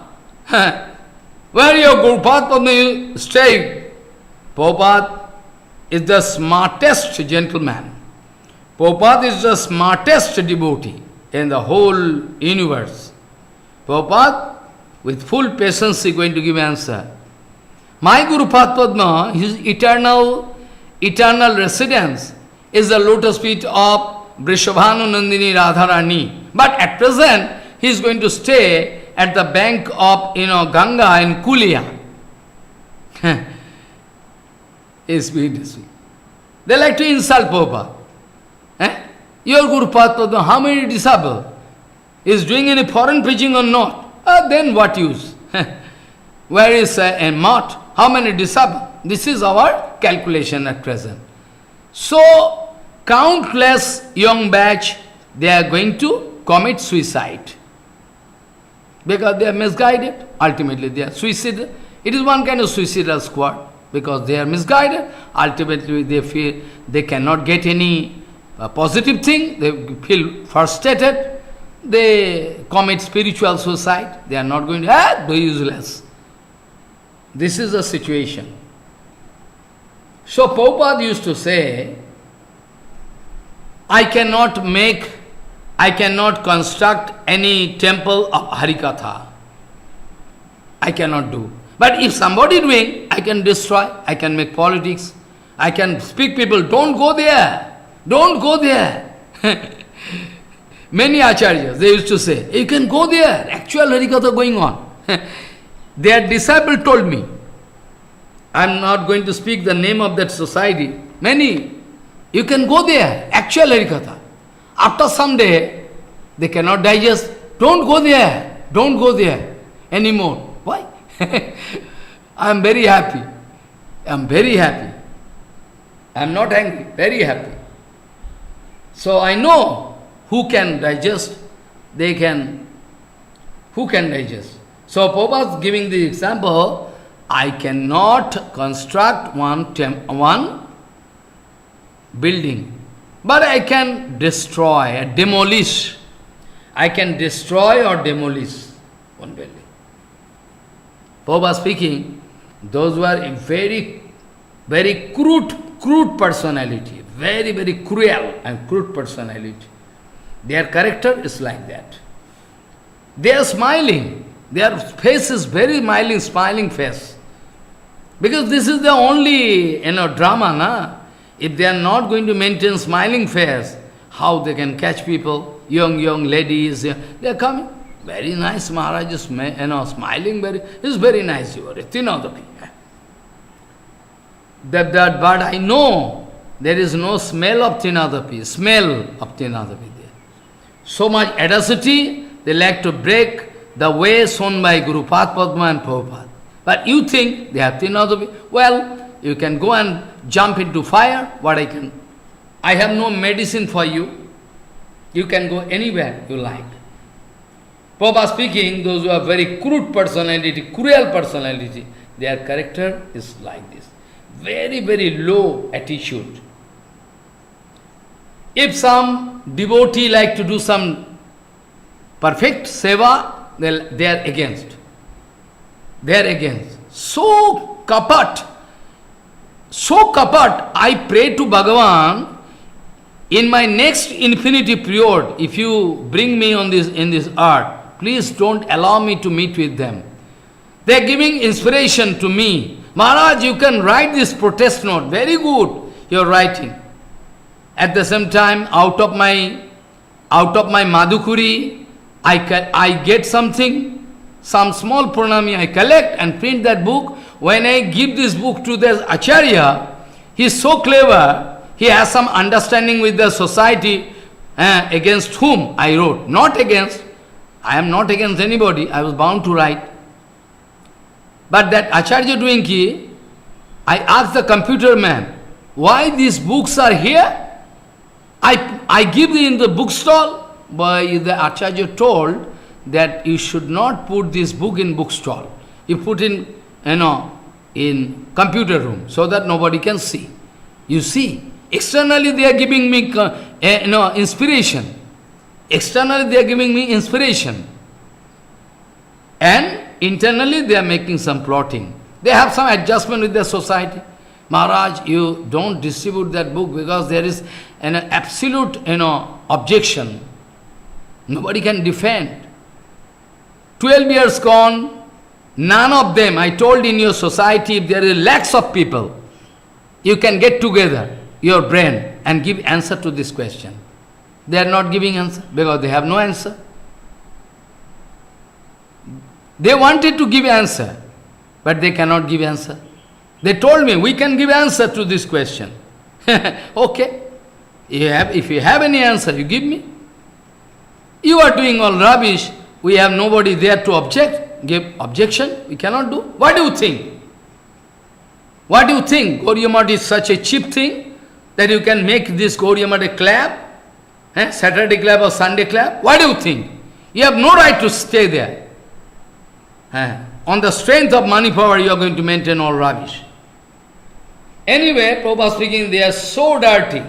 Where your Guru Padma staying? Prabhupada is the smartest gentleman. Prabhupada is the smartest devotee in the whole universe. Prabhupada, with full patience, is going to give answer. My Guru Padma, his eternal residence is the lotus feet of Vrishabhanu Nandini Radharani. But at present, he is going to stay at the bank of Ganga in Kulia. It's beautiful. They like to insult Prabhupada. Your Guru Padma, how many disciples? Is doing any foreign preaching or not? Then what use? Where is a mott? How many disciples? This is our calculation at present. So, countless young batch, they are going to commit suicide. Because they are misguided. Ultimately, they are suicidal. It is one kind of suicidal squad. Because they are misguided. Ultimately, they feel they cannot get any positive thing. They feel frustrated. They commit spiritual suicide. They are not going to, do useless. This is the situation. So Prabhupada used to say, I cannot construct any temple of Harikatha. I cannot do. But if somebody doing, I can destroy, I can make politics, I can speak people, don't go there, don't go there. Many acharyas, they used to say, you can go there, actual Harikatha going on. Their disciple told me, I am not going to speak the name of that society. Many, you can go there, actual Harikatha. After some day, they cannot digest. Don't go there anymore. Why? I am very happy. I am very happy. I am not angry, very happy. So I know who can digest, who can digest. So Prabhupada is giving the example, I cannot construct one building, but I can destroy, demolish. I can destroy or demolish one building. Prabhupada speaking, those were a very, very crude personality, very, very cruel and crude personality. Their character is like that. They are smiling. Their face is very smiling face. Because this is the only, drama, na? If they are not going to maintain smiling face, how they can catch people, young ladies, they are coming. Very nice, Maharaj is smiling, it's very nice, you are a Tinadapi. But I know there is no smell of Tinadapi there. So much audacity, they like to break the way shown by Guru Padma and Prabhupada. But you think they have Tinadapi? Well, you can go and jump into fire, I have no medicine for you. You can go anywhere you like. Prabhupada speaking, those who are very cruel personality, their character is like this. Very, very low attitude. If some devotee like to do some perfect seva, they are against. So kapat, I pray to Bhagavan, in my next infinity period, if you bring me in this earth, please don't allow me to meet with them. They are giving inspiration to me. Maharaj, you can write this protest note. Very good, you are writing. At the same time, out of my Madhukuri, I get something, some small pranami I collect and print that book. When I give this book to the Acharya, he is so clever, he has some understanding with the society against whom I wrote. I am not against anybody, I was bound to write. But that Acharya doing ki, I asked the computer man, why these books are here? I give in the bookstall, but the Acharya told that you should not put this book in bookstall. You put in computer room, so that nobody can see. You see, externally they are giving me inspiration. And internally they are making some plotting. They have some adjustment with the society. Maharaj, you don't distribute that book because there is an absolute objection. Nobody can defend. 12 years gone, None of them, I told in your society, if there is lakhs of people, you can get together, your brain, and give answer to this question. They are not giving answer, because they have no answer. They wanted to give answer, but they cannot give answer. They told me, we can give answer to this question. Okay. If you have any answer, you give me. You are doing all rubbish. We have nobody there to object. Give objection. We cannot do. What do you think? What do you think? Gaudiya Math is such a cheap thing that you can make this Gaudiya Math a club? Saturday club or Sunday club? What do you think? You have no right to stay there. On the strength of money power, you are going to maintain all rubbish. Anyway, Prabhupada speaking, they are so dirty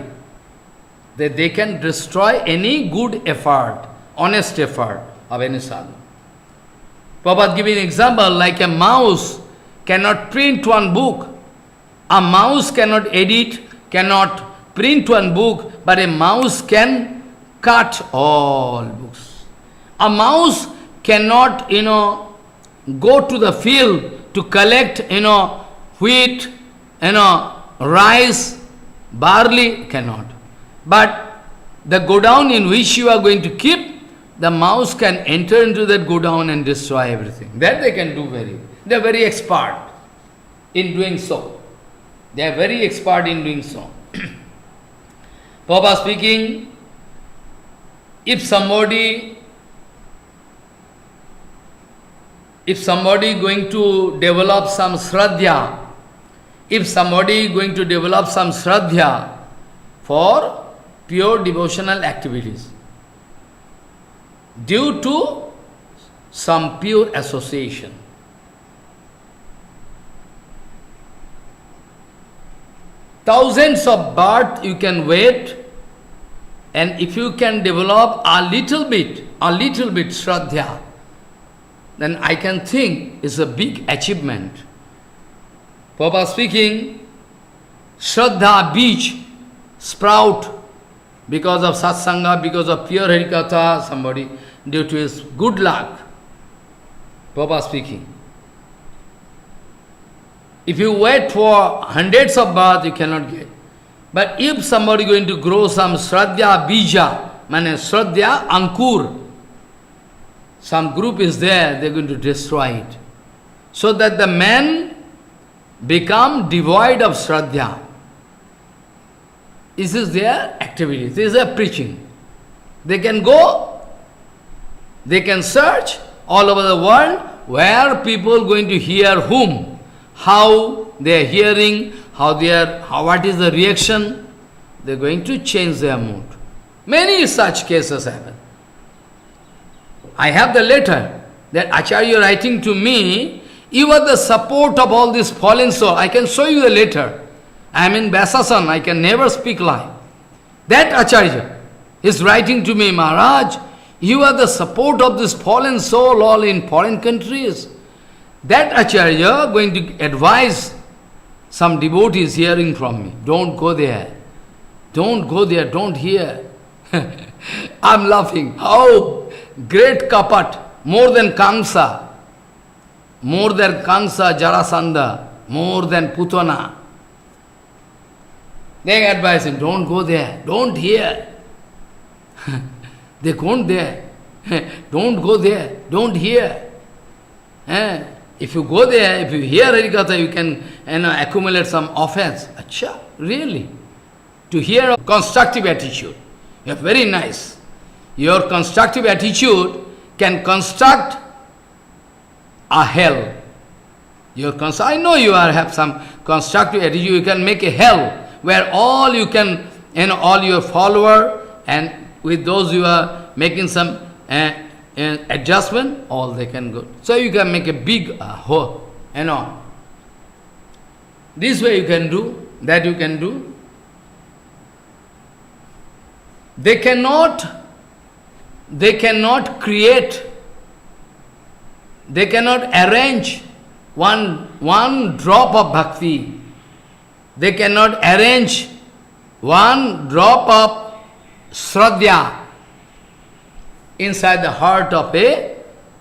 that they can destroy any good effort, honest effort of any sadhu. Prabhupada giving an example, like a mouse cannot print one book. A mouse cannot edit, cannot print one book, but a mouse can cut all books. A mouse cannot, go to the field to collect, wheat, rice, barley, cannot. But the godown in which you are going to keep, the mouse can enter into that godown and destroy everything. That they can do very well. They are very expert in doing so. They are very expert in doing so. Prabhupada speaking, if somebody going to develop some shraddha, for pure devotional activities, due to some pure association, thousands of births you can wait, and if you can develop a little bit shraddha, then I can think it's a big achievement. Prabhupada speaking, shraddha beach sprout because of satsanga, because of pure harikatha, somebody, due to his good luck. Prabhupada speaking. If you wait for hundreds of births, you cannot get. But if somebody going to grow some shraddha bija, shraddha ankur, some group is there, they are going to destroy it. So that the man become devoid of shraddha. This is their activity, this is their preaching. They can go, they can search all over the world where people going to hear whom, how they are hearing, what is the reaction. They are going to change their mood. Many such cases happen. I have the letter that Acharya writing to me, you are the support of all this fallen soul. I can show you the letter. I am in Vasasan, I can never speak lie. That Acharya is writing to me, Maharaj, you are the support of this fallen soul all in foreign countries. That Acharya going to advise some devotees hearing from me. Don't go there. Don't go there, don't hear. I'm laughing. How great kapat, more than Kamsa, Jarasandha, more than Putana. They advise him, don't go there, don't hear. They go there, don't go there, don't hear. If you go there, if you hear Harikatha, you can accumulate some offense. Acha, really? To hear a constructive attitude. You are very nice. Your constructive attitude can construct a hell. I know you have some constructive attitude, you can make a hell where all you can, all your follower and with those you are making some adjustment, all they can go. So you can make a big hole, This way you can do, that you can do. They cannot create, they cannot arrange one drop of bhakti. They cannot arrange one drop of shraddha inside the heart of a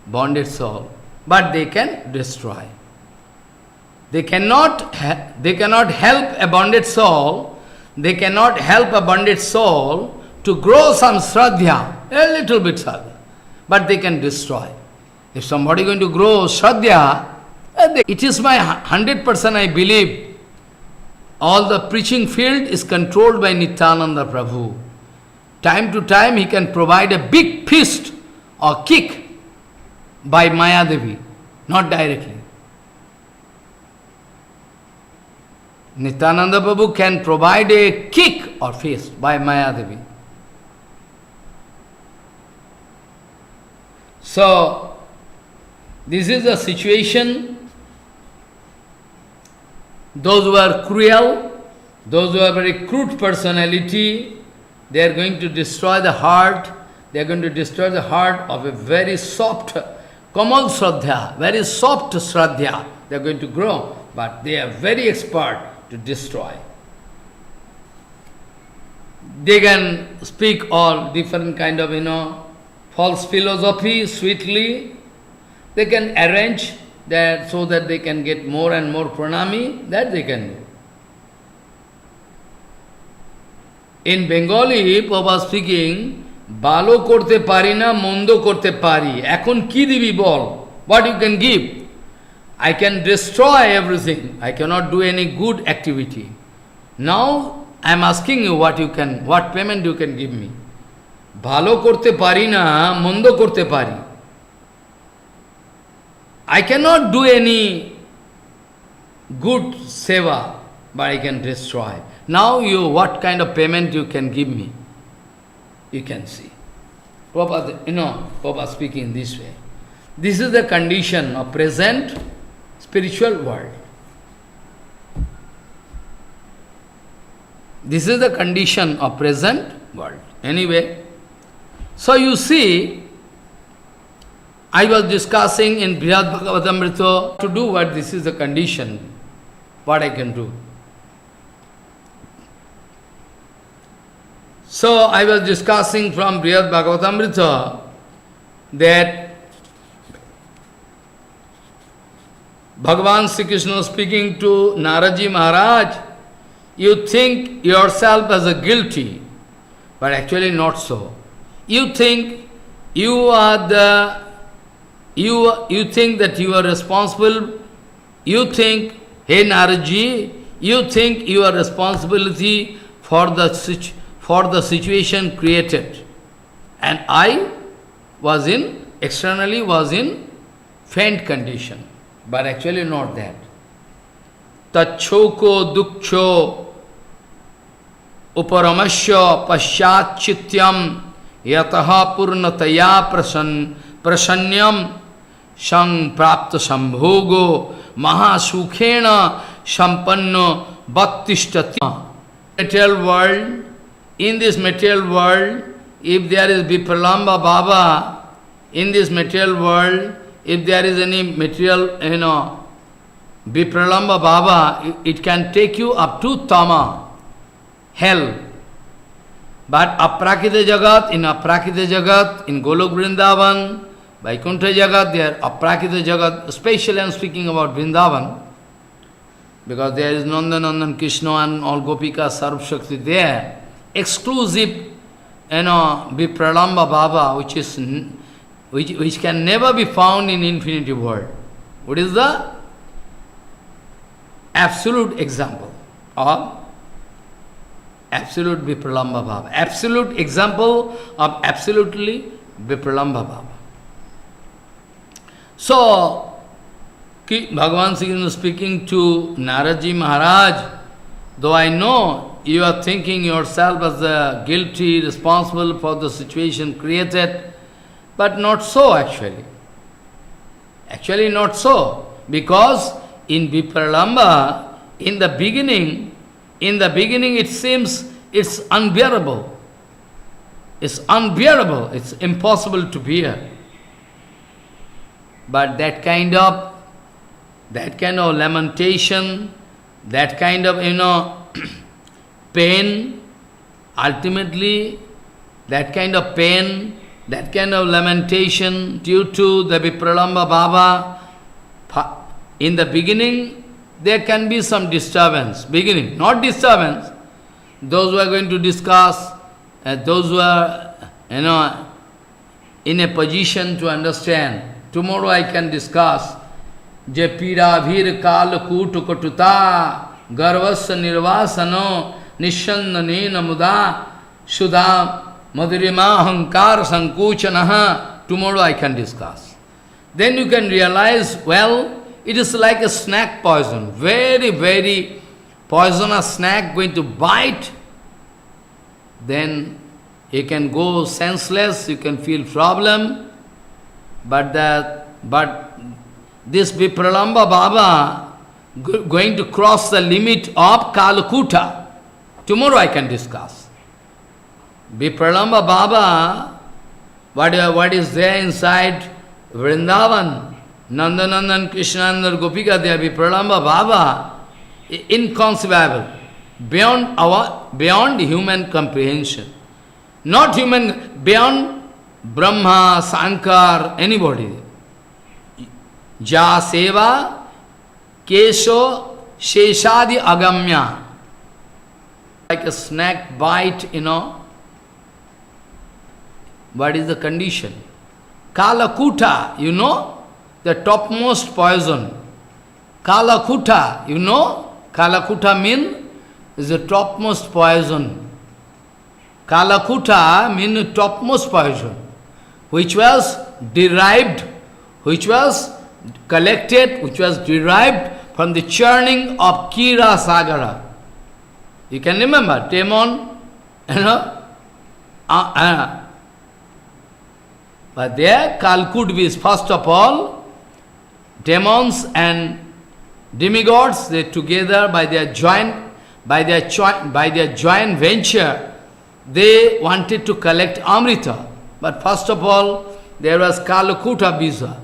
bonded soul. but they can destroy. They cannot help a bonded soul. They cannot help a bonded soul to grow some Shraddha, a little bit Shraddha, but they can destroy. If somebody is going to grow Shraddha, it is my 100% I believe, all the preaching field is controlled by Nityananda Prabhu. Time to time he can provide a big fist or kick by Mayadevi, not directly. Nityananda Prabhu can provide a kick or fist by Mayadevi. So, this is the situation. Those who are cruel, those who are very crude personality, they are going to destroy the heart. They are going to destroy the heart of a very soft, Kamal Shraddha, very soft Shraddha. They are going to grow, but they are very expert to destroy. They can speak all different kind of, false philosophy sweetly. They can arrange that so that they can get more and more pranami, that they can do. In Bengali, Prabhupada speaking, Balo korte pari na, mondo korte pari. Ekhon ki dibi bol? What you can give? I can destroy everything. I cannot do any good activity. Now, I am asking you what payment you can give me. Bhalo korte pari na, mondo korte pari. I cannot do any good seva, but I can destroy. Now what kind of payment you can give me? You can see. Prabhupada, Prabhupada speaking this way. This is the condition of present spiritual world. This is the condition of present world. Anyway, so you see, I was discussing in Brihad Bhagavatamrita to do what this is the condition, what I can do. So I was discussing from Brihad Bhagavatamrita that Bhagavan Sri Krishna speaking to Naraji Maharaj, you think yourself as a guilty, but actually not so. You think you are you think that you are responsible. You think, hey Naraji, you think you are responsibility for the situation created. And I was externally was in faint condition. But actually not that. Tachoko dukcho uparamasya pasyat chityam yataha purnataya prasanyam sang prapta sambhogo mahasukhena sampanno bhattishtati. Material world, in this material world, if there is Vipralamba Baba, in this material world, if there is any material, Vipralamba Baba, it can take you up to Tama, hell. But Aprakita Jagat, in Golok Vrindavan, Vaikuntha Jagat, there Aprakita Jagat, especially I am speaking about Vrindavan, because there is Nandan Krishna and all Gopika Sarv Shakti there, exclusive, Vipralamba Baba, which can never be found in infinity world. What is the absolute example of absolute Vipralamba Baba? Absolute example of absolutely Vipralamba Baba. So, Bhagavan Sri Krishna speaking to Naraji Maharaj, though I know you are thinking yourself as the guilty, responsible for the situation created, but not so actually. Actually not so. Because in Vipralamba, in the beginning it seems it's unbearable. It's unbearable. It's impossible to bear. But that kind of lamentation, that kind of, pain, ultimately, that kind of pain that kind of lamentation due to the Vipralamba Baba. In the beginning, there can be some disturbance. Beginning, not disturbance. Those who are going to discuss, those who are, in a position to understand. Tomorrow I can discuss. Je pira vir kal kutu kotuta garvasya nirvasano nishandanena muda sudha madhurima hankar sankuchanaha. Tomorrow I can discuss. Then you can realize, well, it is like a snake poison. Very, very poisonous snake going to bite. Then you can go senseless, you can feel problem. But this Vipralamba Baba going to cross the limit of Kalakuta. Tomorrow I can discuss. Vipralamba Baba, what is there inside Vrindavan, Nandanandan, Krishnananda, Gopika, they are Vipralamba Baba, inconceivable, beyond human comprehension. Not human, beyond Brahma, Sankar, anybody. Ja seva kesho sheshadi agamya. Like a snake bite, What is the condition? Kalakuta, the topmost poison. Kalakuta, Kalakuta means is the topmost poison. Kalakuta means topmost poison, which was derived, which was collected, which was derived from the churning of Kira Sagara. You can remember, Demon, but there, Kalkut, first of all, demons and demigods, they together by their joint venture, they wanted to collect Amrita. But first of all, there was Kalkuta Bisa.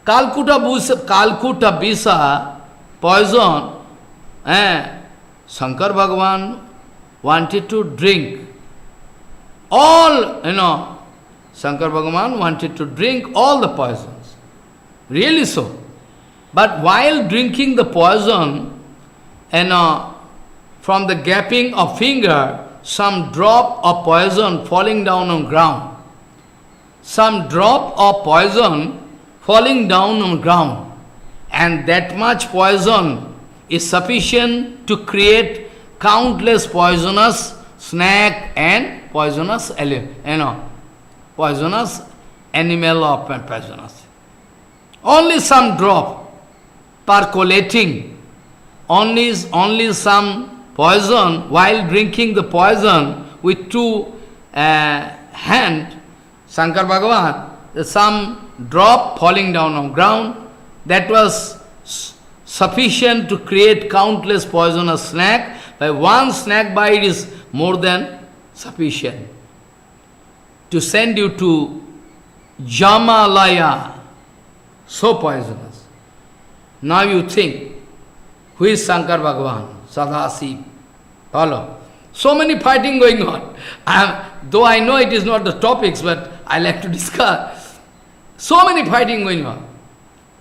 Kalkuta Bisa, poison, Shankar Bhagavan wanted to drink. All, Shankar Bhagavan wanted to drink all the poisons. Really so. But while drinking the poison, from the gapping of finger, some drop of poison falling down on ground. Some drop of poison falling down on ground. And that much poison is sufficient to create countless poisonous snake and poisonous animal or poisonous. Only some drop percolating, only some poison, while drinking the poison with two hands, Shankar Bhagavan, some drop falling down on ground, that was sufficient to create countless poisonous snake. By one snake bite is more than sufficient to send you to Jamalaya, so poisonous. Now you think, who is Shankar Bhagavan? Sadasiv. Follow. So many fighting going on. Though I know it is not the topics, but I like to discuss. So many fighting going on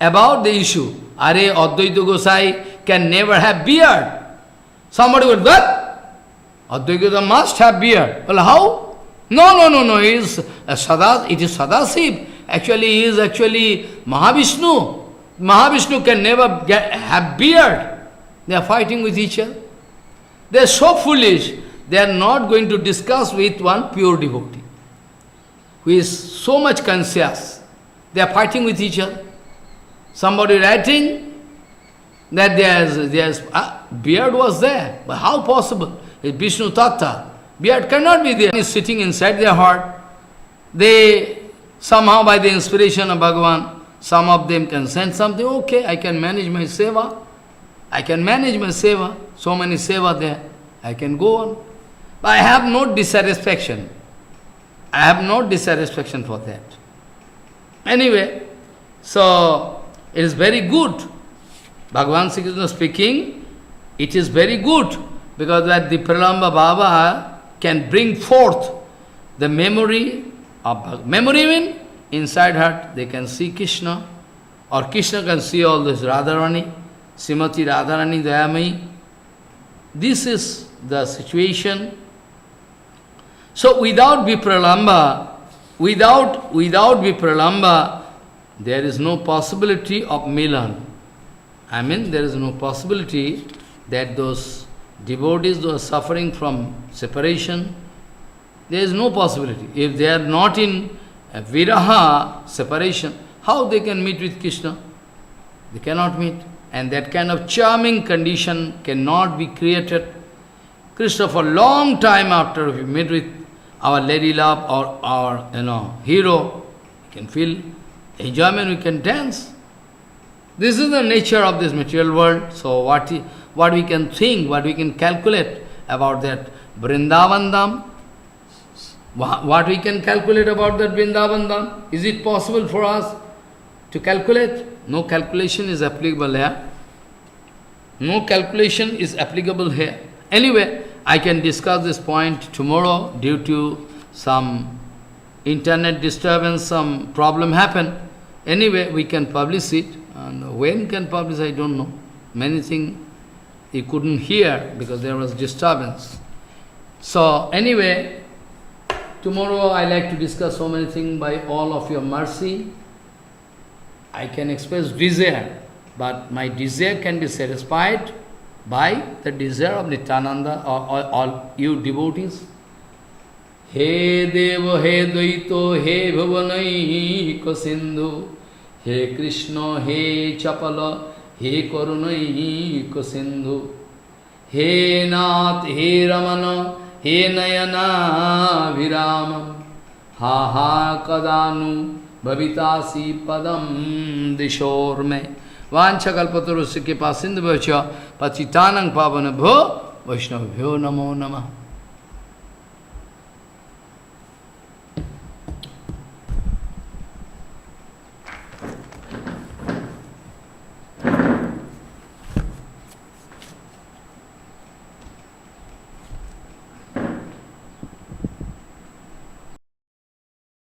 about the issue. Are Advaita Gosai can never have beard. Somebody would, what? Advaita must have beard. Well, how? No. It is Sadasiv. Actually, he is actually Mahavishnu. Mahavishnu can never have beard. They are fighting with each other. They are so foolish, they are not going to discuss with one pure devotee, who is so much conscious. They are fighting with each other. Somebody writing that there's beard was there, but how possible? It's Vishnu Tattva. Beard cannot be there. It's sitting inside their heart. They, somehow by the inspiration of Bhagavan, some of them can send something, okay, I can manage my seva. I can manage my seva. So many seva there. I can go on. But I have no dissatisfaction. I have no dissatisfaction for that. Anyway, so it is very good. Bhagavan Sri Krishna speaking, it is very good because that the Pralamba Baba can bring forth the memory Memory means inside heart they can see Krishna, or Krishna can see all this Radharani, Srimati Radharani Dayamai. This is the situation. So without Vipralamba, without Vipralamba, there is no possibility of Milan. I mean, there is no possibility that those devotees who are suffering from separation, there is no possibility. If they are not in viraha, separation, how they can meet with Krishna? They cannot meet. And that kind of charming condition cannot be created. Krishna, for a long time after we meet with our Lady Love or our hero, we can feel enjoyment, we can dance. This is the nature of this material world. So what we can think, what we can calculate about that Vrindavan Dham, what we can calculate about that Vrindavan Dham? Is it possible for us to calculate? No calculation is applicable here. No calculation is applicable here. Anyway, I can discuss this point tomorrow due to some internet disturbance, some problem happened. Anyway, we can publish it. And when can publish, I don't know. Many things you couldn't hear because there was disturbance. So anyway, tomorrow I like to discuss so many things by all of your mercy. I can express desire, but my desire can be satisfied by the desire of Nityananda or all you devotees. He Deva, He Dvaito, He Bhavanai Sindhu, He Krishna, He Chapala, He Karunai Sindhu, He Nath, He Ramana, He Nayana Viramam, Ha Ha Kadanu Bhavitasi Padam Dishorme, Vanchakalpatarusya Kipa Sindhu Bhacha, Pachitanang Pavanabho, Vaishnavabhyo Namo Namah.